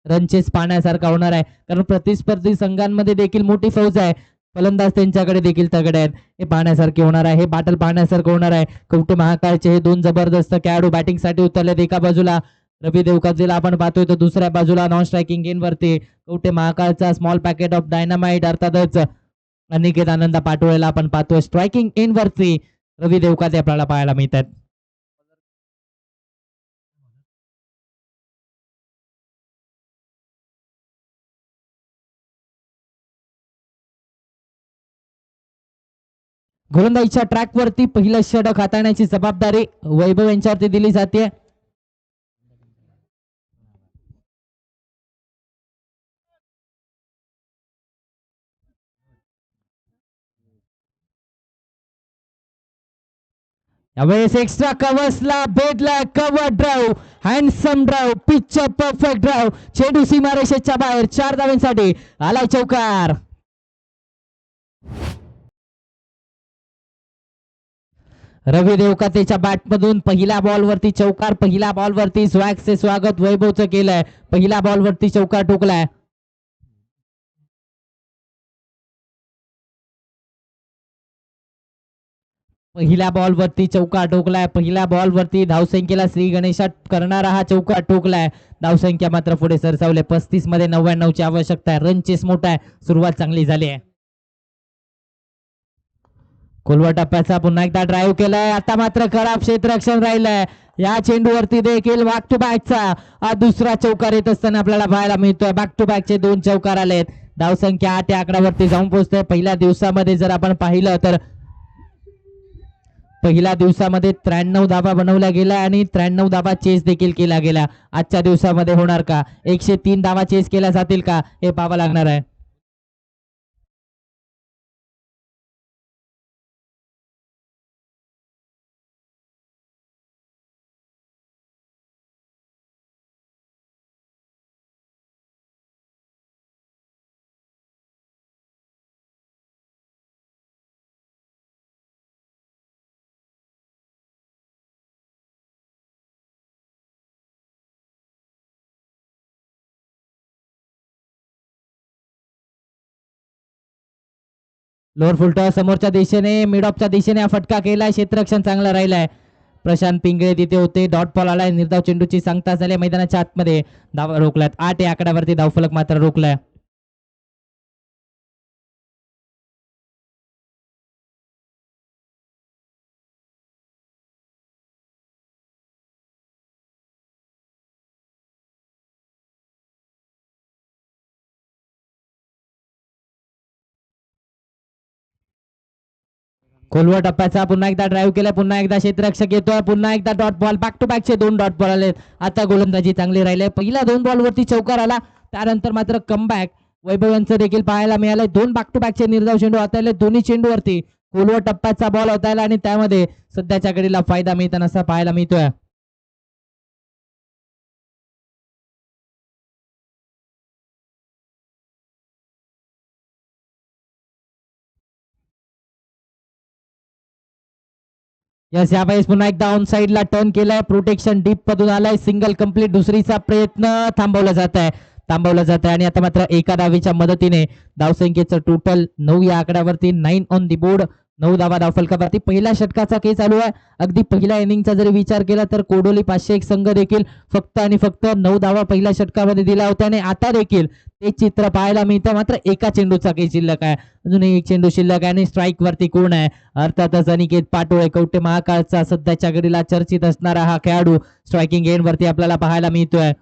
रनचेस पाहण्यासारखा होणार आहे, कारण प्रतिस्पर्धी संघांमध्ये देखील मोठी फौज आहे. फलंदाज त्यांच्याकडे देखील तगडे आहेत. हे पाहण्यासारखे होणार आहे, हे बॅटल पाहण्यासारखं होणार आहे. कवठे महाकाळचे हे दोन जबरदस्त खेळाडू बॅटिंगसाठी उतरलेत. एका बाजूला रवी देवकातेला आपण पाहतोय, तर दुसऱ्या बाजूला नॉन स्ट्रायकिंग गेन वरती कवठे महाकाळचा स्मॉल पॅकेट ऑफ डायनामाइट अर्थातच अनिकेत आनंद पाटोळेला आपण पाहतोय. स्ट्रायकिंग इन वरती रवी देवकाते आपल्याला पाहायला मिळतात. गोलंदाजीच्या ट्रॅक वरती पहिलं षटक हाताळण्याची जबाबदारी वैभव यांच्यावरती दिली जाते. यावेळेस एक्स्ट्रा कव्हर्सला भेटला cover drive, handsome drive, pitch perfect drive, चेंडू सीमारेषेच्या बाहेर 4 धावांसाठी आलाय चौकार. रवी देवकातेच्या बॅटमधून पहिल्या बॉलवरती चौकार, पहिल्या बॉलवरती स्वॅगचे स्वागत वैभवचं केलंय. पहिल्या बॉलवरती चौकार ठोकलाय. पहिल्या बॉलवरती चौकार ठोकलाय. पहिल्या बॉलवरती धावसंख्येला श्री गणेशात करणारा हा चौकार ठोकलाय. धावसंख्या मात्र पुढे सरसावले. 35 मध्ये 99 ची आवश्यकता आहे. रन चेस मोठा आहे. सुरुवात चांगली झाली आहे. खोलवर टप्प्याचा पुन्हा एकदा ड्राईव्ह केलाय. आता मात्र खराब क्षेत्ररक्षण राहिलंय. या चेंडूवरती देखील बॅक टू बॅकचा दुसरा चौकार येत असताना आपल्याला पाहायला मिळतोय. बॅक टू बॅकचे 2 चौकार आलेत. धावसंख्या 8 या आकड्यावरती जाऊन पोहोचते. पहिल्या दिवसामध्ये जर आपण पाहिलं तर पहिल्या दिवसामध्ये 93 धावा बनवल्या गेल्या आणि 93 धावा चेस देखील केल्या गेल्या. आजच्या दिवसामध्ये होणार का? 103 धावा चेस केल्या जातील का हे पाहावं लागणार आहे. लोअर फुलटॉस समोरच्या दिशेने मिड ऑफच्या दिशेने हा फटका केलाय. क्षेत्ररक्षण चांगलं राहिलाय. प्रशांत पिंगळे तिथे होते. डॉट बॉल आलाय. निर्धाव चेंडूची सांगता झाली. मैदानाच्या आतमध्ये धावा रोखल्यात. 8 या आकड्यावरती धावफलक मात्र रोखलाय. खोलवर टप्प्याचा पुन्हा एकदा ड्राईव्ह केलाय. पुन्हा एकदा क्षेत्ररक्षक येतोय. पुन्हा एकदा डॉट बॉल. बॅक टू बॅकचे 2 डॉट बॉल आलेत. आता गोलंदाजी चांगली राहिली. पहिल्या 2 बॉलवरती चौकार आला. त्यानंतर मात्र कमबॅक वैभव यांचं देखील पाहायला मिळालंय. 2 बॅक टू बॅकचे निर्धाव चेंडू हाताळले. दोन्ही चेंडूवरती खोलवर टप्प्याचा बॉल हाताळला आणि त्यामध्ये सध्याच्या घडीला फायदा मिळताना असा पाहायला मिळतोय. यस, यावेळेस पुन्हा एकदा ऑन साइडला टर्न केलाय. प्रोटेक्शन डीप मधून आलाय. Single complete. दुसरीचा प्रयत्न थांबवला जात आहे आणि आता मात्र एका धावेच्या मदतीने धावसंख्येचं टोटल 9 या आकड्यावरती 9 ऑन दी बोर्ड. 9 धावा धावफलकावरती. पहिल्या षटकाचा खेळ चालू आहे. अगदी पहिल्या इनिंगचा जर विचार केला तर कोडोली 501 संघ देखील फक्त आणि फक्त 9 धावा पहिल्या षटकामध्ये दिल्या होत्या आणि आता देखील ते चित्र पाहायला मिळतं. मात्र एका चेंडूचा काही शिल्लक आहे. अजूनही एक चेंडू शिल्लक आहे आणि स्ट्राईक वरती कोण आहे? अर्थातच अनिकेत पाटोळे, कवठे महाकाळचा सध्याच्या घडीला चर्चित असणारा हा खेळाडू स्ट्रायकिंग एंड वरती आपल्याला पाहायला मिळतोय.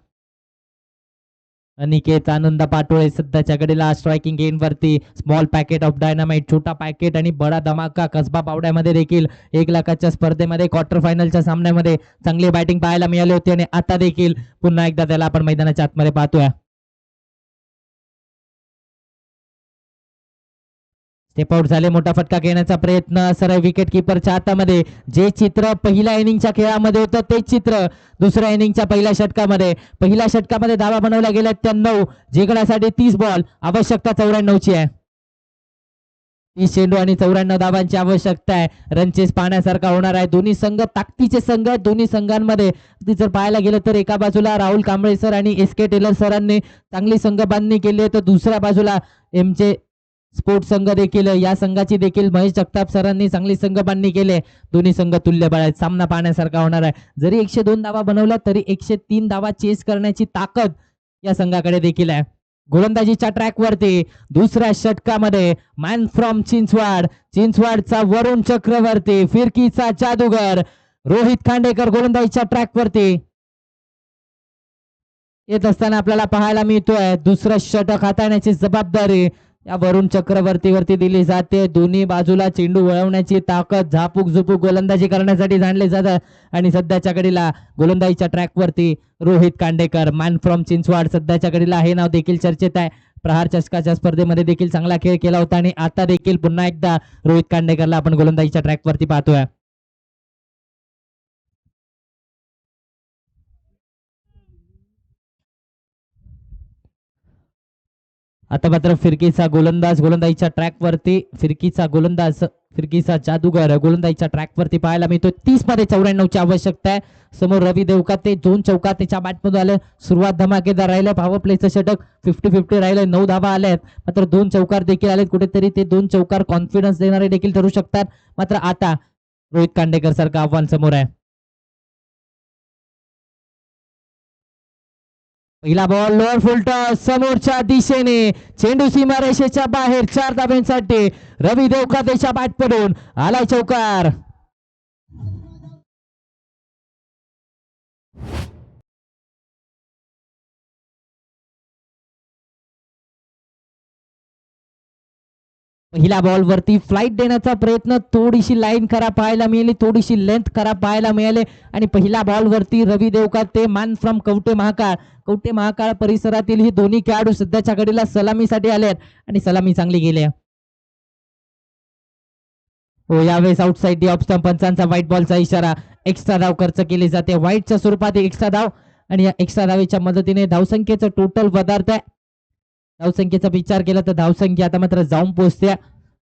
अनिकेत आनंद पाटोळे सध्याच्या घडीला स्ट्रायकिंग एंड वरती स्मॉल पॅकेट ऑफ डायनामाइट, छोटा पॅकेट आणि बडा धमाका कसबा पावड्यामध्ये देखील 1 लाखाच्या स्पर्धेमध्ये क्वार्टर फायनलच्या सामन्यामध्ये चांगली बॅटिंग पाहायला मिळाली होती आणि आता देखील पुन्हा एकदा त्याला आपण मैदानाच्या आतमध्ये पाहतोय. स्टेप आउट झाले, मोठा फटका घेण्याचा प्रयत्न सरळ विकेट किपरच्या हातामध्ये. जे चित्र पहिल्या इनिंगच्या खेळामध्ये होतं तेच चित्र दुसऱ्या इनिंगच्या पहिल्या षटकामध्ये धावा बनवल्या गेल्या 93, जिंकण्यासाठी 30 बॉल, आवश्यकता 94ची आहे. 30 चेंडू आणि 94 धावांची आवश्यकता आहे. रनचेस पाहण्यासारखा होणार आहे. दोन्ही संघ ताकदीचे संघ आहेत. दोन्ही संघांमध्ये जर पाहायला गेलं तर एका बाजूला राहुल कांबळे सर आणि एस के टेलर सरांनी चांगली संघबांधणी केली आहे, तर दुसऱ्या बाजूला एमचे स्पोर्ट्स संघ देखील, या संघाची देखील महेश जगताप सरांनी चांगली संघबांधणी केली. दोन्ही संघ तुल्यबळ आहेत. सामना पाहण्यासारखा होणार आहे. जरी 102 धावा बनवल्या तरी 103 धावा चेस करण्याची ताकद या संघाकडे देखील आहे. गोलंदाजीच्या ट्रॅकवरती दुसऱ्या षटकामध्ये मॅन फ्रॉम चिंचवाडचा वरुण चक्रवर्ती, फिरकीचा जादूगर रोहित खांडेकर गोलंदाजीच्या ट्रॅकवरती येत असताना आपल्याला पाहायला मिळतोय. दुसरं षटक हाताळण्याची जबाबदारी या वरुण चक्रवर्तीवरती दिली जाते. दोन्ही बाजूला चेंडू वळवण्याची ताकद, झापूक झुपूक गोलंदाजी करण्यासाठी जाणले जातात आणि सध्याच्या घडीला गोलंदाजीच्या ट्रॅकवरती रोहित खांडेकर, मॅन फ्रॉम चिंचवाड सध्याच्या घडीला हे नाव देखील चर्चेत आहे. प्रहार चषकाच्या स्पर्धेमध्ये देखील चांगला खेळ केला होता आणि आता देखील पुन्हा एकदा रोहित खांडेकरला आपण गोलंदाजीच्या ट्रॅकवरती पाहतोय. आता मात्र फिरकीचा गोलंदाज गोलंदाजीच्या ट्रॅकवरती, फिरकीचा जादूगर गोलंदाजीच्या ट्रॅकवरती पाहायला मिळतो. 30 मध्ये 94ची आवश्यकता आहे. समोर रवी देवकाते 2 चौकार त्याच्या बॅटमधून आले. सुरुवात धमाकेदार राहिले. पॉवर प्लेचं षटक 50-50 राहिले. 9 धावा आल्या आहेत. मात्र 2 चौकार देखील आलेत. कुठेतरी ते 2 चौकार कॉन्फिडन्स देणारे देखील ठरू शकतात. मात्र आता रोहित खांडेकर सारखं आव्हान समोर आहे. पहिला बॉल लोअर फुलटॉस समोरच्या दिशेने, चेंडू सीमारेषेच्या बाहेर, 4 धाब्यांसाठी रवी देवकातेच्या बॅट पडून आलाय चौकार. पहिल्या बॉल वरती फ्लाईट देण्याचा प्रयत्न, थोडीशी लाईन खराब पाहायला मिळाली, थोडीशी लेंथ खराब पाहायला मिळाले आणि पहिल्या बॉल वरती रवी देवकाते, मॅन फ्रॉम कवटे महाकाळ परिसरातील ही दोन्ही खेळाडू सध्याच्या घडीला सलामीसाठी आले आहेत आणि सलामी चांगली गेली. हो, यावेळेस आउटसाइड दी ऑफ स्टंप, पंचांचा व्हाईट बॉलचा इशारा. एक्स्ट्रा धाव खर्च केली जाते. व्हाईटच्या स्वरूपात एक्स्ट्रा धाव आणि या एक्स्ट्रा धावेच्या मदतीने धावसंख्येचं टोटल पदार्थ आहे. धावसंख्येचा विचार केला तर धावसंख्या आता मात्र जाऊन पोहोचते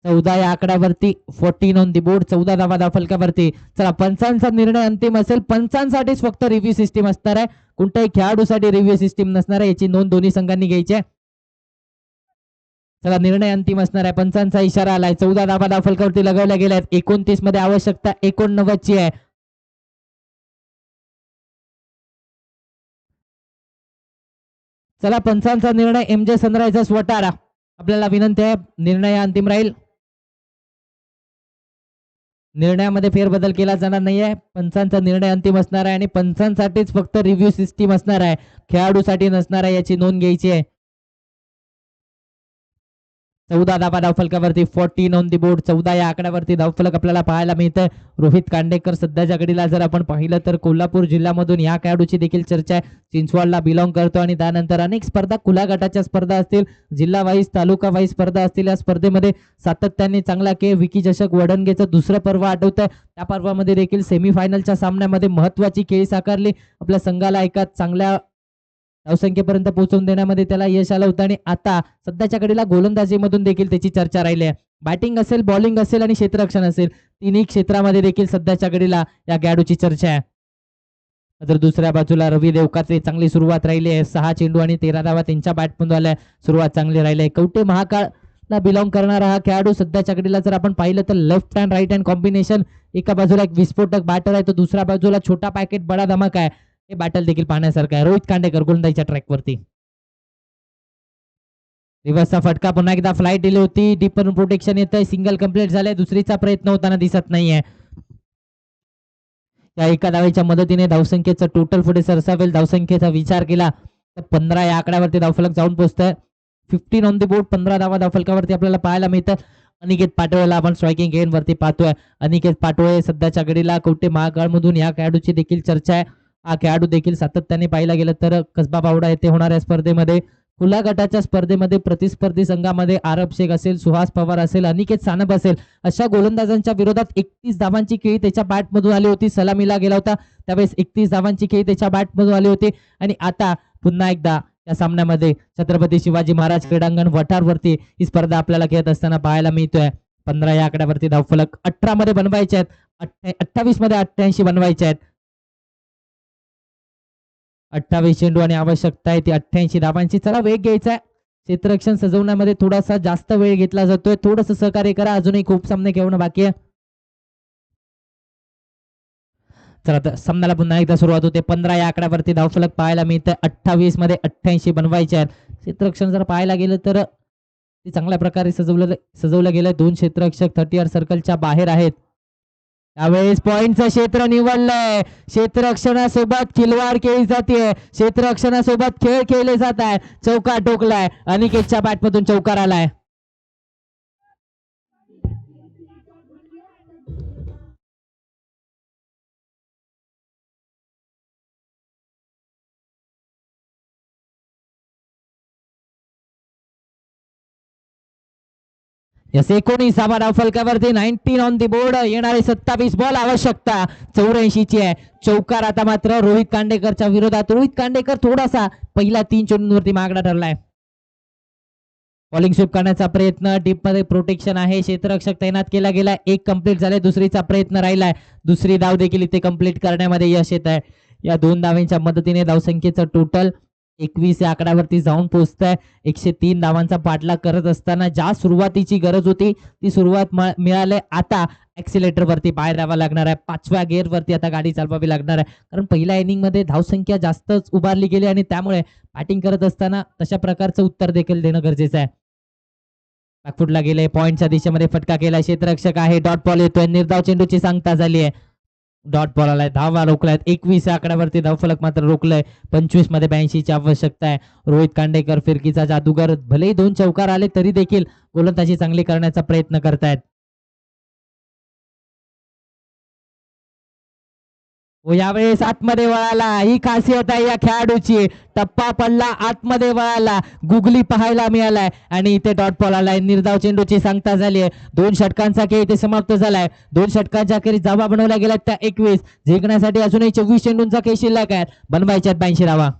14 या आकड्यावरती. 14 ऑन दी बोर्ड, 14 धावा धावफलकावरती. चला, पंचांचा निर्णय अंतिम असेल. पंचांसाठीच फक्त रिव्ह्यू सिस्टीम असणार आहे. कोणत्याही खेळाडूसाठी रिव्ह्यू सिस्टीम नसणार आहे, याची नोंद दोन्ही संघांनी घ्यायची आहे. चला, निर्णय अंतिम असणार आहे. पंचांचा इशारा आलाय. 14 धावा धावफलकावरती लगवल्या गेल्या आहेत. 29 मध्ये आवश्यकता 89ची आहे. चला, पंचांचा निर्णय MJ सनरायझर्स वटारा. आपल्याला विनंती आहे, निर्णय अंतिम राहील. निर्णयामध्ये फेरबदल केला जाणार नाहीये. पंचांचा निर्णय अंतिम असणार आहे आणि पंचांसाठीच फक्त रिव्ह्यू सिस्टीम असणार आहे, खेळाडूसाठी नसणार आहे, याची नोंद घ्यायची आहे. 14 धावा धावफलकावरती, 14 ऑन दी बोर्ड. 14 या आकड्यावरती धावफलक आपल्याला पाहायला मिळतं. रोहित खांडेकर सध्याच्या घडीला जर आपण पाहिलं तर कोल्हापूर जिल्ह्यामधून या खेळाडूची देखील चर्चा आहे. चिंचवडला बिलॉंग करतो आणि त्यानंतर अनेक स्पर्धा, खुल्या गटाच्या स्पर्धा असतील, जिल्हा वाईज, तालुका वाईज स्पर्धा असतील, या स्पर्धेमध्ये सातत्याने चांगला खेळ. विकी चषक वडणगेचं दुसरं पर्व आठवतंय. त्या पर्वामध्ये देखील सेमीफायनलच्या सामन्यामध्ये महत्वाची खेळी साकारली. आपल्या संघाला एका चांगल्या धावसंख्येपर्यंत पोहोचवून देण्यामध्ये त्याला यश आलं होतं आणि आता सध्याच्या घडीला गोलंदाजीमधून देखील त्याची चर्चा राहिली आहे. बॅटिंग असेल, बॉलिंग असेल आणि क्षेत्ररक्षण असेल, तिन्ही क्षेत्रामध्ये देखील सध्याच्या घडीला या खेळाडूची चर्चा आहे. तर दुसऱ्या बाजूला रवी देवकाते, चांगली सुरुवात राहिली आहे. 6 चेंडू आणि 13 धावा त्यांच्या बॅटमधून आल्या. सुरुवात चांगली राहिली आहे. कवटे महाकाळला बिलॉंग करणारा हा खेळाडू सध्याच्या घडीला जर आपण पाहिलं तर left hand right hand combination. एका बाजूला एक विस्फोटक बॅटर आहे, तर दुसऱ्या बाजूला छोटा पॅकेट बडा धमाका आहे. हे बॅटल देखील पाहण्यासारखं आहे. रोहित खांडेकर गोलंदाजीच्या ट्रॅकवरती. रिव्हर्सचा फटका, पुन्हा एकदा फ्लाईट दिली होती. डीप प्रोटेक्शन येतंय. सिंगल कंप्लीट झालंय. दुसरीचा प्रयत्न होताना दिसत नाहीये. या एका धावेच्या मदतीने धावसंख्येचं टोटल पुढे सरसावेल. धावसंख्येचा विचार केला तर 15 या आकड्यावरती धावफलक जाऊन पोहोचतोय. 15 ऑन द बोर्ड, 15 धावा धावफलकावरती आपल्याला पाहायला मिळतात. अनिकेत पाटोळेला आपण स्ट्रायकिंग एंड वरती पाहतोय. अनिकेत पाटोळे सध्याच्या घडीला कवठे महाकाळमधून या खेळाडूची देखील चर्चा आहे. हा खेळाडू देखील सातत्याने पाहिला गेलं तर कसबा बावडा येथे होणाऱ्या स्पर्धेमध्ये खुल्या गटाच्या स्पर्धेमध्ये प्रतिस्पर्धी संघामध्ये आरब शेख असेल, सुहास पवार असेल, अनिकेत सानप असेल, अशा गोलंदाजांच्या विरोधात 31 धावांची खेळी त्याच्या बॅटमधून आली होती. सलामीला गेला होता त्यावेळेस 31 धावांची खेळी त्याच्या बॅटमधून आली होती. आणि आता पुन्हा एकदा या सामन्यामध्ये छत्रपती शिवाजी महाराज क्रीडांगण वठारवरती ही स्पर्धा आपल्याला खेळत असताना पाहायला मिळतोय. 15 या आकड्यावरती धावफलक 18 मध्ये बनवायचे आहेत, 28 मध्ये 88 बनवायचे आहेत. 28 चेंडू आणि आवश्यकता आहे ती 88 धावांची. चला वेग घ्यायचा आहे. क्षेत्ररक्षण सजवण्यामध्ये थोडासा जास्त वेळ घेतला जातोय. थोडंसं सहकार्य करा, अजूनही खूप सामने खेळणं बाकी आहे. चला तर सामन्याला पुन्हा एकदा सुरुवात होते. 15 या आकड्यावरती धावफलक पाहायला मिळतं. 28 मध्ये 88 बनवायचे आहेत. क्षेत्ररक्षण जर पाहायला गेलं तर ते चांगल्या प्रकारे सजवलं गेलं. 2 क्षेत्ररक्षक 30 सर्कलच्या बाहेर आहेत. त्यावेळेस पॉइंटचं क्षेत्र निवडलंय. क्षेत्ररक्षणासोबत खिलवाड केली जाते. क्षेत्ररक्षणासोबत खेळ खेळले जात आहे. चौकार टोकलाय. अनिकेतच्या बॅटमधून चौकार आलाय. Yes 19 धावफलकावरती 19 on the board. येणारे 27 बॉल आवश्यकता 84 ची आहे. चौकार आता मात्र रोहित कांडेकरच्या विरोधात. रोहित कांडेकर थोडासा पहिला 3 चेंडूंवरती मागणा ठरलाय. बॉलिंग स्वीप करण्याचा प्रयत्न. डीप मध्ये प्रोटेक्शन आहे. क्षेत्ररक्षक तैनात केला गेला. एक कंप्लीट झाले. दुसरीचा प्रयत्न राहिलाय. दुसरी धाव देखील इथे कंप्लीट करण्यामध्ये यश येत आहे. या 2 धावांच्या मदतीने धावसंख्येचं टोटल 21 या आकड्यावरती जाऊन पोहोचतंय. 103 धावांचा पाठलाग करत असताना ज्या सुरुवातीची गरज होती ती सुरुवात मिळाली. आता ऍक्सिलेटर वरती बाहेर यावं लागणार आहे. 5व्या गिअर वरती आता गाडी चालवावी लागणार आहे. कारण पहिल्या इनिंग मध्ये धावसंख्या जास्तच उभारली गेली आणि त्यामुळे बॅटिंग करत असताना तशा प्रकारचं उत्तर देखील देणं गरजेचं आहे. बॅकफुटला गेले. पॉईंटच्या दिशेमध्ये फटका केला. क्षेत्ररक्षक आहे. डॉट बॉल येतोय. निर्धाव चेंडूची सांगता झाली आहे. डॉट बॉल आलाय. धावा रोखल्यात. 21 आकड्यावरती धावफलक मात्र रोखलंय. 25 मध्ये 82 ची आवश्यकता आहे. रोहित कांडेकर फिरकीचा जादूगर. भलेही 2 चौकार आले तरी देखील गोलंदाजी चांगली करण्याचा प्रयत्न करतायत. यावेळेस आतमध्ये वळाला. ही खासियत आहे या खेळाडूची. टप्पा पडला, आतमध्ये वळाला, गुगली पाहायला मिळालाय आणि इथे डॉट बॉल आलाय. निर्धाव चेंडूची सांगता झाली आहे. 2 षटकांचा खेळ इथे समाप्त झालाय. 2 षटकांच्या अखेरीस धावा बनवल्या गेल्या त्या 21. जिंकण्यासाठी अजूनही 24 चेंडूंचा खेळ शिल्लक आहे. बनवायच्यात 82 धावा.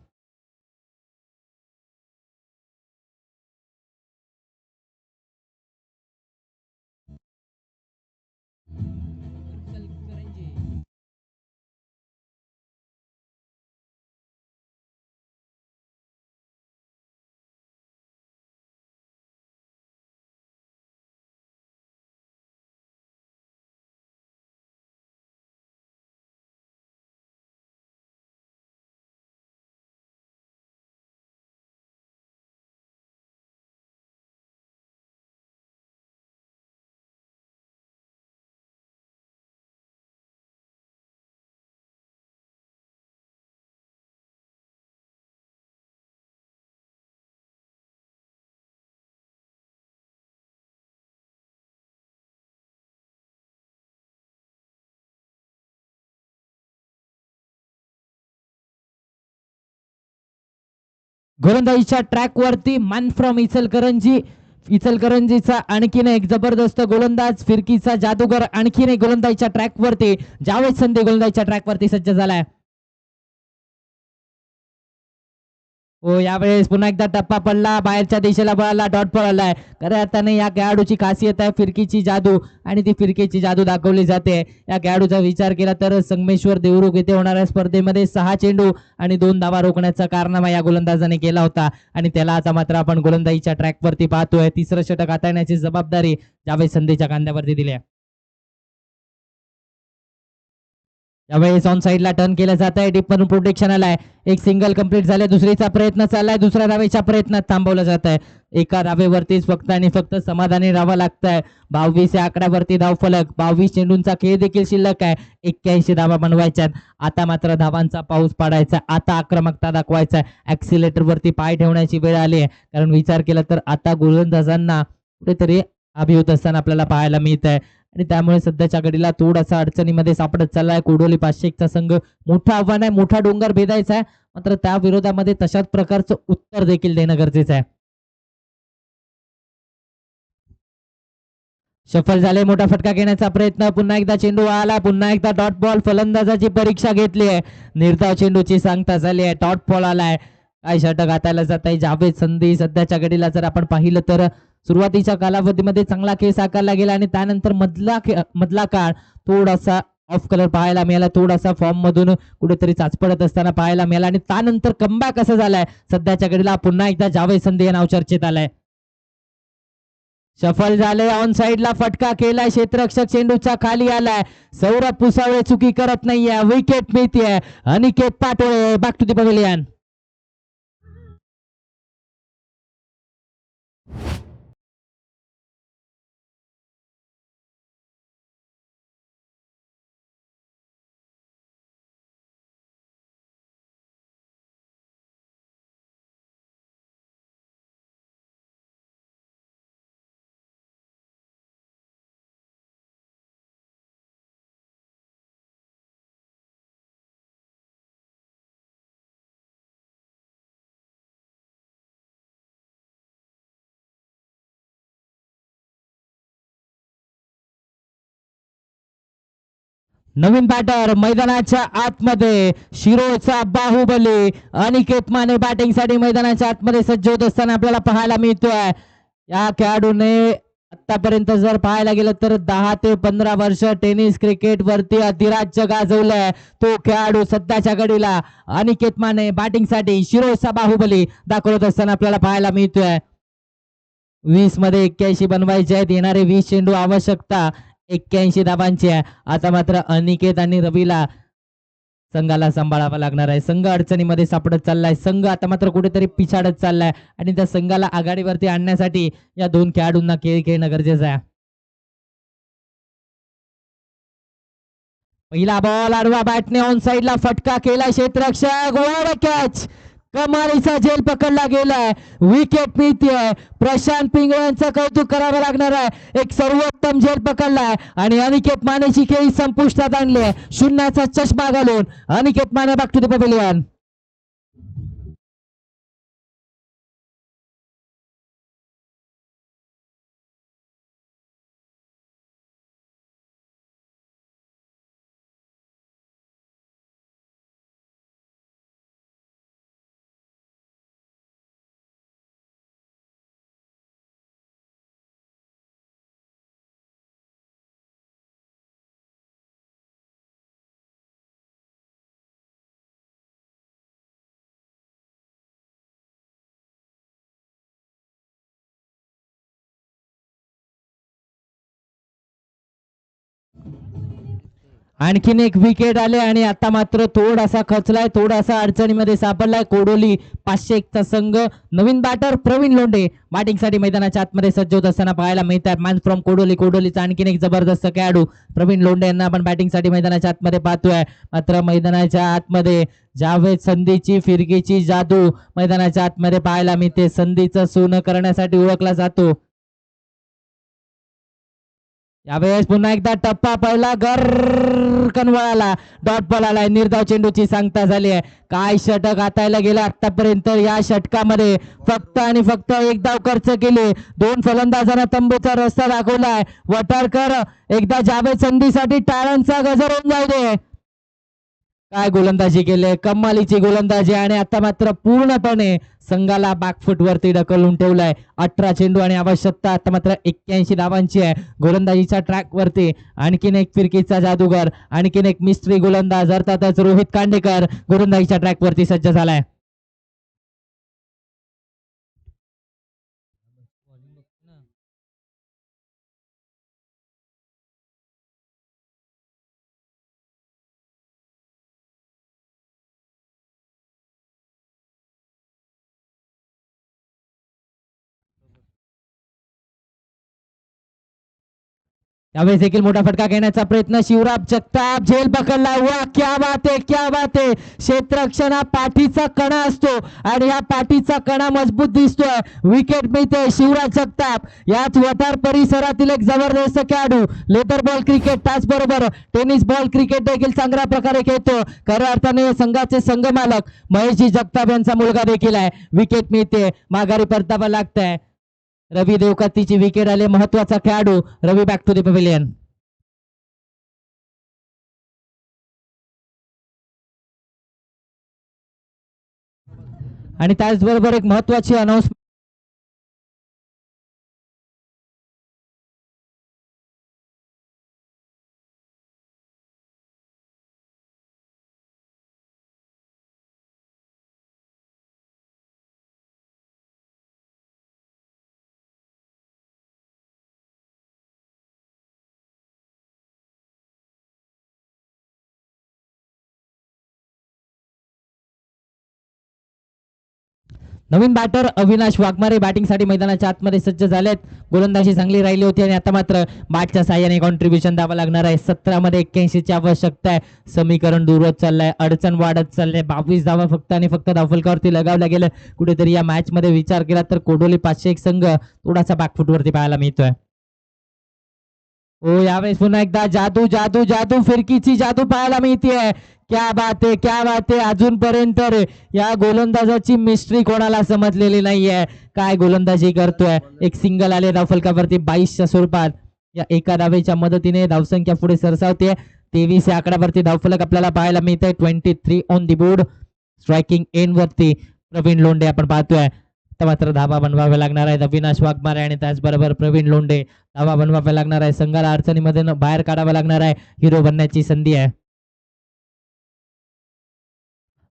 गोलंदाजीच्या ट्रॅक वरती मॅन फ्रॉम इचलकरंजीचा आणखीन एक जबरदस्त गोलंदाज, फिरकीचा जादूगर आणखीन एक गोलंदाजीच्या ट्रॅक वरती. जावेद संधी गोलंदाजीच्या ट्रॅक वरती सज्ज झालाय. हो यावेळेस पुन्हा एकदा टप्पा पडला. बाहेरच्या दिशेला बळाला. डॉट बॉल आलाय. खऱ्या अर्थाने या खेळाडूची खासियत आहे फिरकीची जादू आणि ती फिरकीची जादू दाखवली जाते. या खेळाडूचा विचार केला तर संगमेश्वर देवरुख येथे होणाऱ्या स्पर्धेमध्ये 6 चेंडू आणि 2 धावा रोखण्याचा कारनामा या गोलंदाजाने केला होता आणि त्याला आता मात्र आपण गोलंदाजीच्या ट्रॅकवरती पाहतोय. तिसरं षटक हाताळण्याची जबाबदारी जावेद संधीच्या खांद्यावरती दिली आहे. यावेळेस ऑन साईडला टर्न केलं जात आहे, डीप मधून प्रोटेक्शन आलाय, एक सिंगल कंप्लीट झाले, दुसरीचा प्रयत्न चाललाय, दुसऱ्या धावेच्या प्रयत्नात थांबवलं जात आहे. एका धावेवरतीच फक्त आणि फक्त समाधानी राहावं लागतंय. 22 या आकड्यावरती धावफलक, 22 चेंडूंचा खेळ देखील शिल्लक आहे, 81 धावा बनवायच्यात. आता मात्र धावांचा पाऊस पाडायचा, आता आक्रमकता दाखवायचा, ऍक्सिलेटर वरती पाय ठेवण्याची वेळ आली आहे. कारण विचार केला तर आता गोलंदाजांना कुठेतरी अभिहोत असताना आपल्याला पाहायला मिळत आहे आणि त्यामुळे सध्याच्या घडीला थोडासा अडचणीमध्ये सापडत चाललाय कोडोली 501चा संघ. मोठं आव्हान आहे, मोठा डोंगर भेदायचा आहे, मात्र त्या विरोधामध्ये तशाच प्रकारचं उत्तर देखील देणं गरजेचं आहे. सफल झाले, मोठा फटका घेण्याचा प्रयत्न, पुन्हा एकदा चेंडू आला, पुन्हा एकदा डॉट बॉल. फलंदाजाची परीक्षा घेतली आहे, निर्धाव चेंडूची सांगता झाली आहे, डॉट बॉल आलाय. काय षटक हातायला जात आहे जावेद संधी. सध्याच्या घडीला जर आपण पाहिलं तर सुरुवातीच्या कालावधीमध्ये चांगला खेळ साकारला गेला आणि त्यानंतर मधला काळ थोडासा ऑफ कलर पाहायला मिळाला, थोडासा फॉर्म मधून कुठेतरी चाचपडत असताना पाहायला मिळाला आणि त्यानंतर कमबॅक असं झालाय. सध्याच्या घडीला पुन्हा एकदा जावेद संधी हे नाव चर्चेत आलंय. सफल झाले, ऑन साइडला फटका केलाय, क्षेत्ररक्षक चेंडूच्या खाली आलाय. सौरभ पुसावळे चुकी करत नाहीये, विकेट मिळतीये. Aniket Patole back to the pavilion. नवीन बॅटर मैदानाच्या आतमध्ये, शिरोचा बाहुबली अनिकेत माने बॅटिंगसाठी मैदानाच्या आतमध्ये सज्ज होत असताना आपल्याला पाहायला मिळतोय. या खेळाडूने आतापर्यंत जर पाहायला गेलं तर 10 ते 15 वर्ष टेनिस क्रिकेट वरती अधिराज्य गाजवलंय. तो खेळाडू सध्याच्या घडीला अनिकेत माने बॅटिंगसाठी शिरोचा बाहुबली दाखवत असताना आपल्याला पाहायला मिळतोय. 20 मध्ये 81 बनवायचे आहेत, येणारे 20 चेंडू आवश्यकता 81 धाबांची आहे. आता मात्र अनिकेत आणि रवीला संघाला सांभाळावा लागणार आहे. संघ अडचणीमध्ये सापडत चाललाय, संघ आता मात्र कुठेतरी पिछाडत चाललाय आणि त्या संघाला आघाडीवरती आणण्यासाठी या दोन खेळाडूंना खेळ खेळणं गरजेचं आहे. पहिला बॉल आडवा बॅटने ऑन साइडला फटका केला, क्षेत्ररक्षक कॅच, कमालीचा झेल पकडला गेलाय, विकेट मिळतीये. प्रशांत पिंगळे यांचं कौतुक करावं लागणार आहे, एक सर्वोत्तम झेल पकडलाय आणि अनिकेत मानेची खेळी संपुष्टात आणली. शून्याचा चष्मा घालून Aniket Mane back to the pavilion. आणखीन एक विकेट आले आणि आता मात्र थोडासा खचलाय, थोडासा अडचणीमध्ये सापडलाय कोडोली 501चा संघ. नवीन बॅटर प्रवीण लोंढे बॅटिंगसाठी मैदानाच्या आतमध्ये सज्ज होत असताना पाहायला मिळतात. मॅन फ्रॉम कोडोली, कोडोलीचा आणखीन एक जबरदस्त खेळाडू प्रवीण लोंढे यांना आपण बॅटिंगसाठी मैदानाच्या आतमध्ये पाहतोय. मात्र मैदानाच्या आतमध्ये जावेद संधीची फिरकीची जादू मैदानाच्या आतमध्ये पाहायला मिळते. संधीचं सोनं करण्यासाठी ओळखला जातो. यावेळेस पुन्हा एकदा टप्पा पहिला घर वळाला, डॉट बॉल आलाय, निर्धाव चेंडूची सांगता झाली आहे. काय षटक हातायला गेलं आतापर्यंत. या षटकामध्ये फक्त आणि फक्त एक धाव खर्च केली, दोन फलंदाजांना तंबूचा रस्ता दाखवलाय. वटारकर एकदा जावेद संधीसाठी टाळ्यांचा गजर होऊन जाऊ दे. काय गोलंदाजी केली, कमालीची गोलंदाजी आणि आता मात्र पूर्णपणे संघाला बॅकफुट वरती ढकलून ठेवलाय. 18 चेंडू आणि आवश्यकता आता मात्र 81 धावांची आहे. गोलंदाजीच्या ट्रॅक वरती आणखीन एक फिरकीचा जादूगर, आणखीन एक मिस्ट्री गोलंदाज अर्थातच रोहित कांडेकर गोलंदाजीच्या ट्रॅक वरती सज्ज झालाय. त्यावेळेस देखील मोठा फटका घेण्याचा प्रयत्न शिवराज जगताप झेल पकडला. वा क्या बात आहे, क्या बात आहे. क्षेत्ररक्षण हा पाठीचा कणा असतो आणि हा पाठीचा कणा मजबूत दिसतोय. विकेट मिळते शिवराज जगताप. याच वठार परिसरातील एक जबरदस्त खेळाडू. लेदर बॉल क्रिकेट त्याचबरोबर टेनिस बॉल क्रिकेट देखील चांगल्या प्रकारे खेळतो. खऱ्या अर्थाने संघाचे संघमालक महेशजी जगताप यांचा मुलगा देखील आहे. विकेट मिळते, माघारी परतावा लागतंय. रवी देवकतीची विकेट आले. महत्वाचा खेळाडू रवी बॅक टू द पवेलियन. आणि त्याचबरोबर एक महत्वाची अनाउन्समेंट. नवीन बॅटर अविनाश वाघमारे बॅटिंगसाठी मैदानाच्या आतमध्ये सज्ज झालेत. गोलंदाजी चांगली राहिली होती आणि आता मात्र बॅटच्या साह्याने कॉन्ट्रीब्युशन द्यावं लागणार आहे. 17 मध्ये 81 ची आवश्यकता आहे. समीकरण दूर होत चाललंय, अडचण वाढत चाललंय. 22 धावा फक्त आणि फक्त धावफलकावरती लगावल्या गेलं. कुठेतरी या मॅच मध्ये विचार केला तर कोडोली 501 संघ थोडासा बॅकफुटवरती पाहायला मिळतोय. हो, यावेळेस पुन्हा एकदा जादू जादू जादू फिरकीची जादू पाहायला मिळते. क्या बात आहे, क्या बात आहे. अजूनपर्यंत या गोलंदाजाची मिस्ट्री कोणाला समजलेली नाहीये. काय गोलंदाजी करतोय. एक सिंगल आले धावफलकावरती 22च्या स्वरूपात. या एका धावेच्या मदतीने धावसंख्या पुढे सरसावते. 23 या आकड्यावरती धावफलक आपल्याला पाहायला मिळतंय. 23 on the board. Striking end वरती प्रवीण लोंढे आपण पाहतोय. आता मात्र धाबा बनवावे लागणार आहेत अविनाश वाघमारे आणि त्याचबरोबर प्रवीण लोंढे. धावा बनवाव्या लागणार आहे. संघाला अडचणीमध्ये बाहेर काढावं लागणार आहे. हिरो बनण्याची संधी आहे.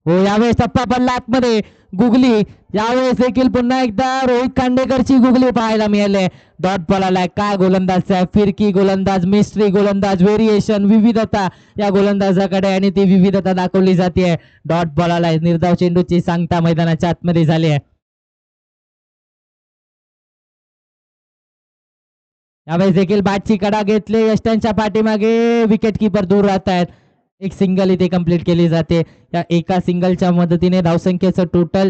हो, यावेळेस टप्पा पडला आतमध्ये. गुगली यावेळेस देखील पुन्हा एकदा रोहित खांडेकरची गुगली पाहायला मिळाली. डॉट बॉल आलाय. काय गोलंदाज आहे. फिरकी गोलंदाज, मिस्ट्री गोलंदाज, व्हेरिएशन, विविधता या गोलंदाजाकडे आणि ती विविधता दाखवली जाते. डॉट बॉल आलाय. निर्धाव चेंडूची सांगता मैदानाच्या आतमध्ये झाली आहे. यावेळेस देखील बॅटची कडा घेतले. यष्ट्यांच्या पाठीमागे विकेट किपर दूर राहत आहेत. एक सिंगल इथे कंप्लीट केली जाते. या एका सिंगलच्या मदतीने धावसंख्येचं टोटल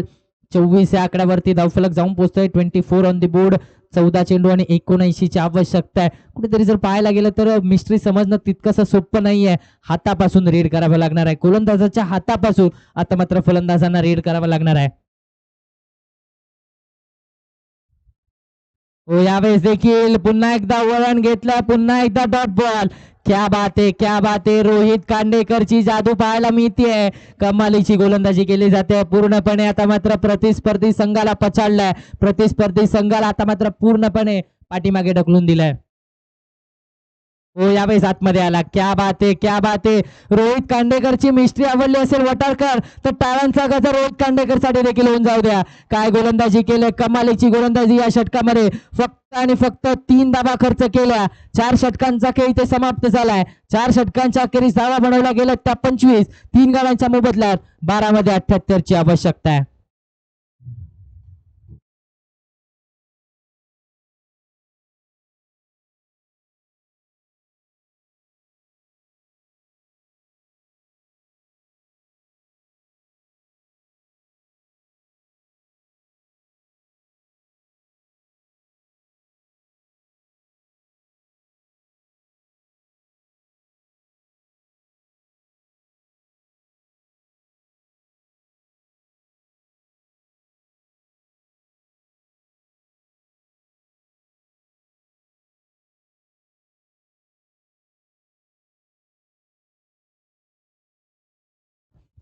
24 या आकड्यावरती धावफलक जाऊन पोहोचतोय. 24 ऑन द बोर्ड. 14 चेंडू आणि 79 ची आवश्यकता आहे. कुठेतरी जर पाहायला गेलं तर मिस्ट्री समजणं तितकंसं सोपं नाहीये. हातापासून रीड करावं लागणार आहे. गोलंदाजाच्या हातापासून आता मात्र फलंदाजांना रीड करावं लागणार आहे. हो, यावेळेस देखील पुन्हा एकदा वळण घेतलं. पुन्हा एकदा डॉट बॉल. क्या बात आहे, क्या बात आहे. रोहित कांडेकरची जादू पाहायला मिळते. कमालीची गोलंदाजी केली जाते. पूर्णपणे आता मात्र प्रतिस्पर्धी संघाला पछाडलाय. प्रतिस्पर्धी संघाला आता मात्र पूर्णपणे पाठीमागे ढकलून दिलाय. हो, यावेळेस आतमध्ये आला. क्या बात आहे, क्या बात आहे. रोहित कांडेकरची मिस्ट्री आवडली असेल वटारकर तर टाळ्यांचा गजर रोहित कांडेकर साठी देखील होऊन जाऊ द्या. काय गोलंदाजी केली. कमालीची गोलंदाजी या षटकामध्ये. फक्त आणि फक्त 3 धावा खर्च केल्या. 4 षटकांचा खेळ इथे समाप्त झालाय. 4 षटकांच्या अखेरीस धावा बनवल्या गेल्या त्या 25. 3 गाड्यांच्या मोबदल्यात 12 मध्ये 78 ची आवश्यकता आहे.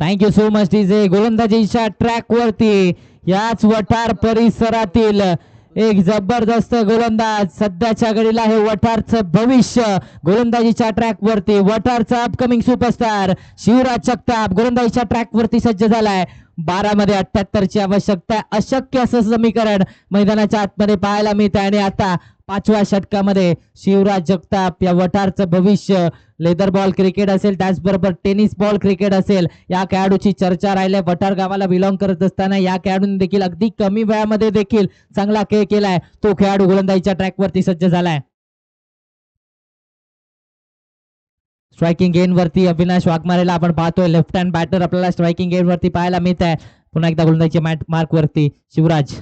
Thank you so much DJ. गोलंदाजीच्या ट्रॅक वरती याच वठार परिसरातील एक जबरदस्त गोलंदाज सध्याच्या घडीला आहे. वठारचं भविष्य गोलंदाजीच्या ट्रॅक वरती. वठारचा अपकमिंग सुपरस्टार शिवराज जगताप गोलंदाजीच्या ट्रॅक वरती सज्ज झालाय. 12 मध्ये 78 ची आवश्यकता आहे. अशक्य असं समीकरण मैदानाच्या आतमध्ये पाहायला मिळत आहे आणि आता 5व्या षटकामध्ये शिवराज जगताप या वठारचं भविष्य. लेदर बॉल क्रिकेट असेल त्याचबरोबर टेनिस बॉल क्रिकेट असेल या खेळाडूची चर्चा राहिल्या. वठार गावाला बिलॉंग करत असताना या खेळाडूने देखील अगदी कमी वेळामध्ये देखील चांगला खेळ केलाय. तो खेळाडू गोलंदाजीच्या ट्रॅकवरती सज्ज झालाय. स्ट्रायकिंग एंड वरती अविनाश वाघमारेला आपण पाहतोय. लेफ्ट हँड बॅटर आपल्याला स्ट्रायकिंग एंड वरती पाहायला मिळत आहे. पुन्हा एकदा गोलंदाजीच्या मार्क वरती शिवराज.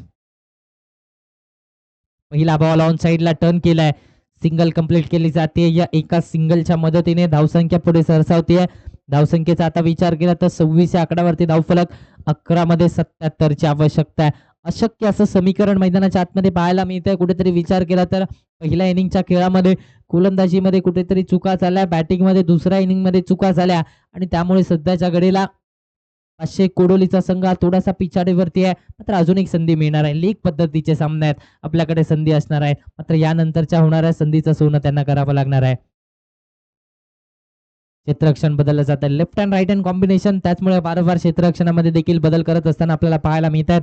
पहिला बॉल ऑन साइडला टर्न केलाय. सिंगल कंप्लीट केली जाते. या एका सिंगलच्या मदतीने धावसंख्या पुढे सरसावते. धावसंख्येचा आता विचार केला तर 26 या आकड्यावरती धावफलक. 11 मध्ये 77 ची आवश्यकता आहे. अशक्य असं समीकरण मैदानाच्या आतमध्ये पाहायला मिळतंय. कुठेतरी विचार केला तर पहिल्या इनिंगच्या खेळामध्ये गोलंदाजीमध्ये कुठेतरी चुका झाल्या, बॅटिंगमध्ये दुसऱ्या इनिंगमध्ये चुका झाल्या आणि त्यामुळे सध्याच्या घडीला 500 कोडोलीचा संघ हा थोडासा पिछाडीवरती आहे. मात्र अजून एक संधी मिळणार आहे. लीग पद्धतीचे सामने आहेत, आपल्याकडे संधी असणार आहे. मात्र यानंतरच्या होणाऱ्या संधीचं सोनं त्यांना करावं लागणार आहे. क्षेत्ररक्षण बदललं जात आहे. Left hand right hand combination, त्याचमुळे वारंवार क्षेत्ररक्षणामध्ये देखील बदल करत असताना आपल्याला पाहायला मिळतात.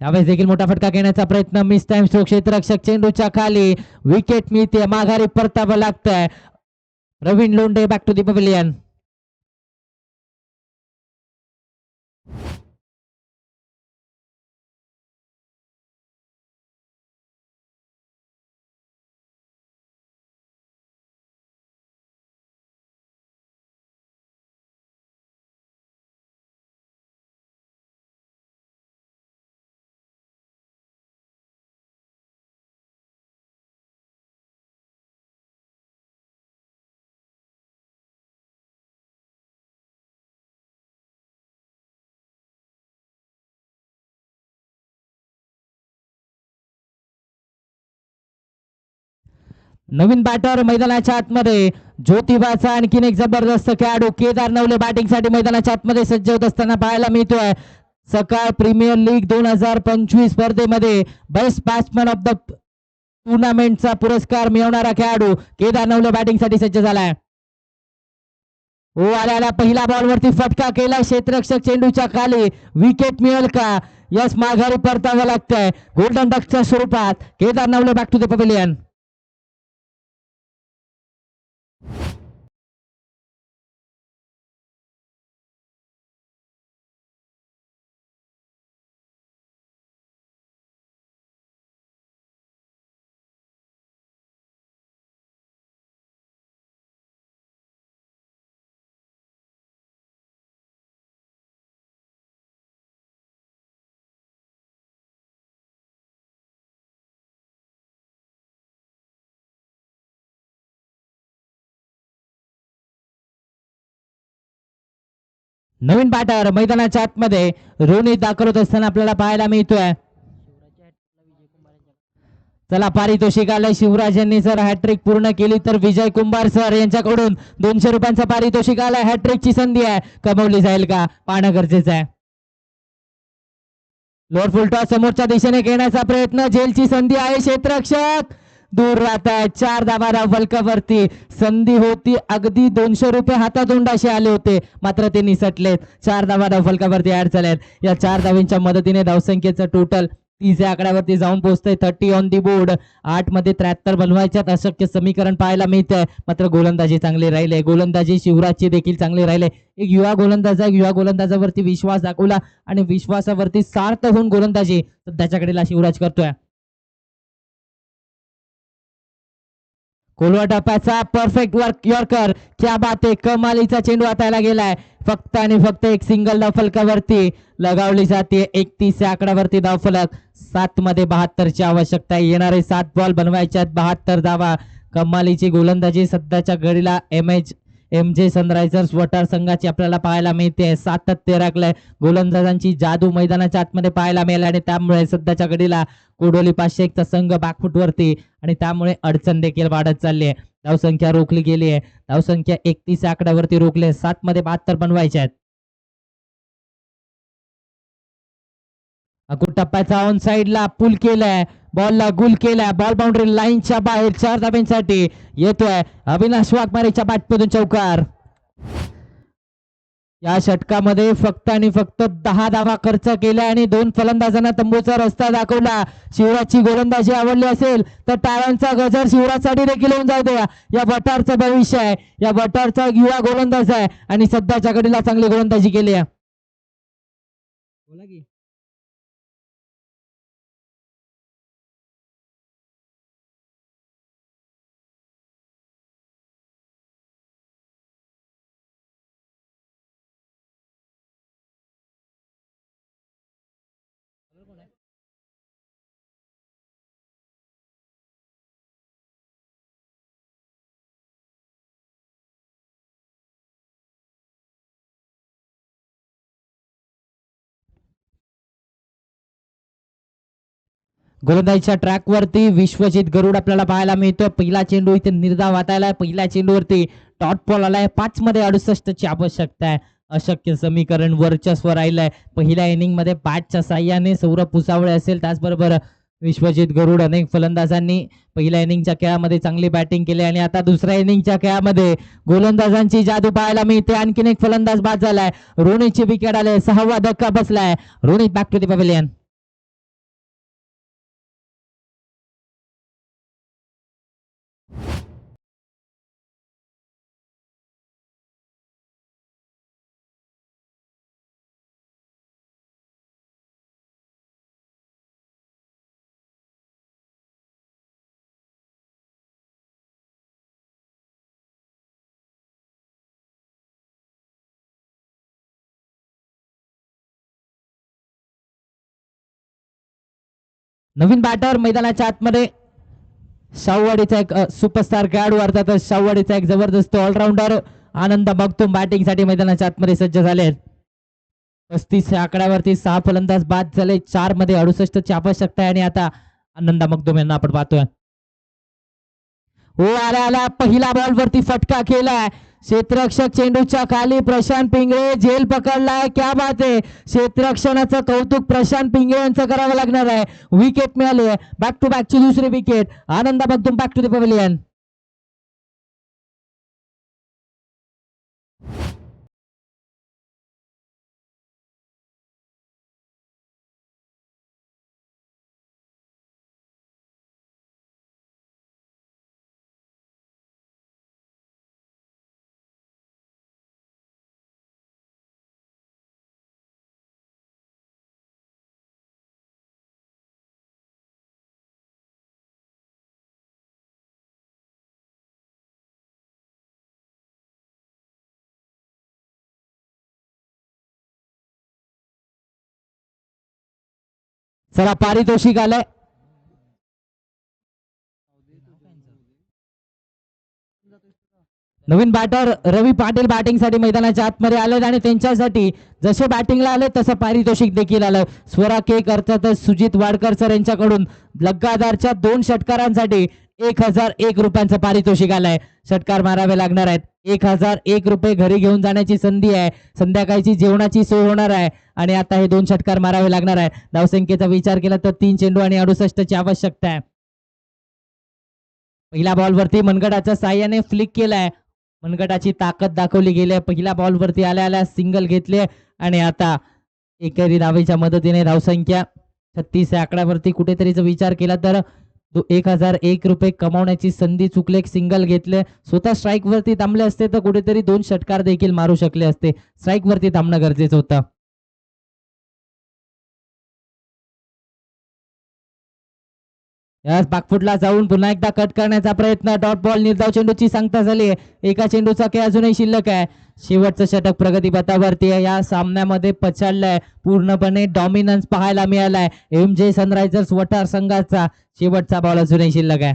यावेळेस देखील मोठा फटका घेण्याचा प्रयत्न. Miss time stroke. क्षेत्ररक्षक चेंडूच्या खाली. विकेट मिळते. माघारी परतावं लागतंय. Pravin Londhe back to the pavilion. नवीन बॅटर मैदानाच्या आतमध्ये. ज्योतिबाचा आणखीन एक जबरदस्त खेळाडू केदार नवले बॅटिंगसाठी मैदानाच्या आतमध्ये सज्ज होत असताना पाहायला मिळतोय. सकाळ प्रीमियर लीग 2025 स्पर्धेमध्ये बेस्ट बॅट्समॅन ऑफ द टुर्नामेंटचा पुरस्कार मिळवणारा खेळाडू केदार नवले बॅटिंगसाठी सज्ज झालाय. हो, आल्या पहिला बॉल वरती फटका केला. क्षेत्ररक्षक चेंडूच्या खाली. विकेट मिळेल का? यस, माघारी परतावं लागतंय. गोल्डन डकच्या स्वरूपात Kedar Navale back to the pavilion. नवीन बॅटर मैदानाच्या आतमध्ये रोनित दाखल होत असताना आपल्याला पाहायला मिळतोय. चला, पारितोषिक आलंय. शिवराज यांनी जर हॅट्रिक पूर्ण केली तर विजय कुंभार सर यांच्याकडून 200 रुपयांचं पारितोषिक आलंय. हॅट्रिकची संधी आहे, कमवली जाईल का पाहणं गरजेचं आहे. लोअर फुल टॉस समोरच्या दिशेने घेण्याचा प्रयत्न. झेलची संधी आहे. क्षेत्ररक्षक दूर राहत आहे. 4 धावा फलकावरती. संधी होती अगदी. 200 रुपये हातातोंडाशी आले होते, मात्र ते निसटलेत. 4 धावा फलकावरती ऍड झाल्यात. या 4 धावांच्या मदतीने धावसंख्येचं टोटल 30 या आकड्यावरती जाऊन पोहोचतंय. 30 ऑन दी बोर्ड. 8 मध्ये 73 बनवायच्यात. अशक्य समीकरण पाहायला मिळतंय. मात्र गोलंदाजी चांगली राहिले. गोलंदाजी शिवराजची देखील चांगली राहिले. एक युवा गोलंदाज आहे. युवा गोलंदाजावरती विश्वास दाखवला आणि विश्वासावरती सार्थ होऊन गोलंदाजी त्याच्याकडे शिवराज करतोय. कोलवा टप्प्याचा परफेक्ट वर्क यॉर्कर. क्या बात आहे. कमालीचा चेंडू हातायला गेलाय. फक्त आणि फक्त एक सिंगल धावफलकावरती लगावली जाते. 31 या आकड्यावरती धावफलक. 7 मध्ये 72 ची आवश्यकता आहे. येणारे 7 बॉल बनवायचे आहेत. 72 धावा. कमालीची गोलंदाजी सध्याच्या घडीला एमजे सनरायझर्स वटार संघाची आपल्याला पाहायला मिळते. सातत्य राखलंय. गोलंदाजांची जादू मैदानाच्या आतमध्ये पाहायला मिळेल आणि त्यामुळे सध्याच्या घडीला कोडोली 501 चा संघ बॅकफुटवरती आणि त्यामुळे अडचण देखील वाढत चालली आहे. धावसंख्या रोखली गेली आहे. धावसंख्या 31 आकड्यावरती रोखले. 7 मध्ये 72 बनवायचे आहेत. अकूट टप्प्याचा ऑन साइडला पुल केलाय. बॉलला गुल केलाय. बॉल बाउंड्री लाईनच्या बाहेर. 4 धाब्यांसाठी येतोय. अविनाश वाघमारेच्या बॅटमधून चौकार. या षटकामध्ये फक्त आणि फक्त 10 धावा खर्च केल्या आणि 2 फलंदाजांना तंबूचा रस्ता दाखवला. शिवराजची गोलंदाजी आवडली असेल तर टाळ्यांचा गजर शिवराजसाठी देखील होऊन जाऊ द्या. या वटारचं भविष्य आहे. या वटारचा युवा गोलंदाज आहे आणि सध्याच्या घडीला चांगली गोलंदाजी केली आहे. बोला की. गोलंदाजीच्या ट्रॅकवरती विश्वजित गरुड आपल्याला पाहायला मिळतो. पहिला चेंडू इथे निर्धाव वाटायला पहिल्या चेंडूवरती डॉट बॉल आलाय. 5 मध्ये 68ची आवश्यकता आहे. अशक्य समीकरण वर्चस्व राहिलंय. पहिल्या इनिंग मध्ये बॅटच्या साह्याने सौरभ पुसावळे असेल, त्याचबरोबर विश्वजित गरुड अनेक फलंदाजांनी पहिल्या इनिंगच्या खेळामध्ये चांगली बॅटिंग केली आणि आता दुसऱ्या इनिंगच्या खेळामध्ये गोलंदाजांची जादू पाहायला मिळते. आणखीन एक फलंदाज बाद झालाय. रोनितची विकेट आले. 6वा धक्का बसलाय. Ronit back to the pavilion. नवीन बॅटर मैदानाच्या आतमध्ये शाहूवाडीचा एक सुपरस्टार खेळाडू, अर्थातच शाहूवाडीचा एक जबरदस्त ऑलराऊंडर आनंद मगदूम बॅटिंगसाठी मैदानाच्या आतमध्ये सज्ज झाले. 35 आकड्यावरती 6 फलंदाज बाद झाले. 4 मध्ये 68ची आवश्यकता आहे आणि आता आनंद मगदूम यांना आपण पाहतोय. हो, आला पहिला बॉल वरती फटका केलाय. क्षेत्ररक्षक चेंडूच्या खाली प्रशांत पिंगळे झेल पकडलाय. क्या बात आहे. क्षेत्ररक्षणाचं कौतुक प्रशांत पिंगळे यांचं करावं लागणार आहे. विकेट मिळाली. बॅक टू बॅकची दुसरी wicket. Anand Magdum back to the pavilion. चला, पारितोषिक आलंय. नवीन बॅटर रवी पाटील बॅटिंगसाठी मैदानाच्या आतमध्ये आले आणि त्यांच्यासाठी जसे बॅटिंगला आले तसं पारितोषिक देखील आलं. स्वरा केक अर्थातच सुजित वाडकर सर यांच्याकडून लगातारच्या 2 षटकारांसाठी 1001 रुपयांचं पारितोषिक आलंय. षटकार मारावे लागणार आहेत. 1001 रुपये घरी घेऊन जाण्याची संधी आहे. संध्याकाळची जेवणाची सोय होणार आहे आणि आता हे 2 षटकार मारावे लागणार आहे. धावसंख्येचा विचार केला तर 3 चेंडू आणि 68ची आवश्यकता आहे. पहिल्या बॉलवरती मनगटाच्या साह्याने फ्लिक केलाय. मनगटाची ताकद दाखवली गेली आहे. पहिल्या बॉलवरती आल्या सिंगल घेतले आणि आता एकेरी धावेच्या मदतीने धावसंख्या 36 या आकड्यावरती कुठेतरी विचार केला तर 1001 रुपये कमावण्याची संधी चुकले. सिंगल घेतले. स्वतः स्ट्राईक वरती थांबले असते तर कुठेतरी 2 षटकार देखील मारू शकले असते. स्ट्राईक वरती थांबणं गरजेचं होतं. यास बागफुटला जाऊन पुन्हा एकदा कट करण्याचा प्रयत्न. Dot ball. निर्धाव चेंडूची सांगता झाली. एका चेंडूचा खेळ अजूनही शिल्लक आहे. शेवटचं षटक प्रगतीपथावरती आहे. या सामन्यामध्ये पछाडलाय. पूर्णपणे डॉमिनन्स पाहायला मिळालाय MJ सनरायझर्स वटार संघाचा. शेवटचा बॉल अजूनही शिल्लक आहे.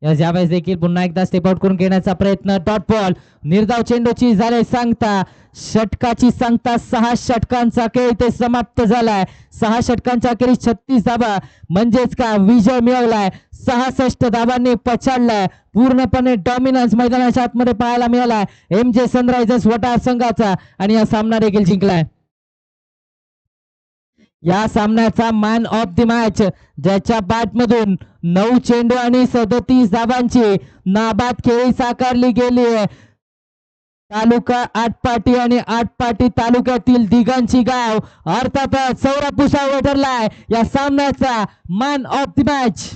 यावेळेस देखील पुन्हा एकदा स्टेप आउट करून घेण्याचा प्रयत्न. Dot ball. निर्धाव चेंडूची झाले सांगता. षटकाची सांगता. 6 षटकांचा खेळ इथे समाप्त झालाय. 6 षटकांच्या अखेरीस 36 धावा म्हणजेच का विजय मिळवलाय. 66 धावांनी पछाडलाय. पूर्णपणे डॉमिनन्स मैदानाच्या आतमध्ये पाहायला मिळालाय MJ सनरायझर्स वटार संघाचा आणि हा सामना देखील जिंकलाय. या सामन्याचा मॅन ऑफ द मॅच, ज्याच्या बॅटमधून 9 चेंडू आणि 37 धावांची नाबाद खेळी साकारली गेली आहे. तालुका आटपाटी आणि आटपाटी तालुक्यातील दिघांची गाव अर्थातच सौरभ पुसावळे ठरलाय या सामन्याचा मॅन ऑफ द मॅच.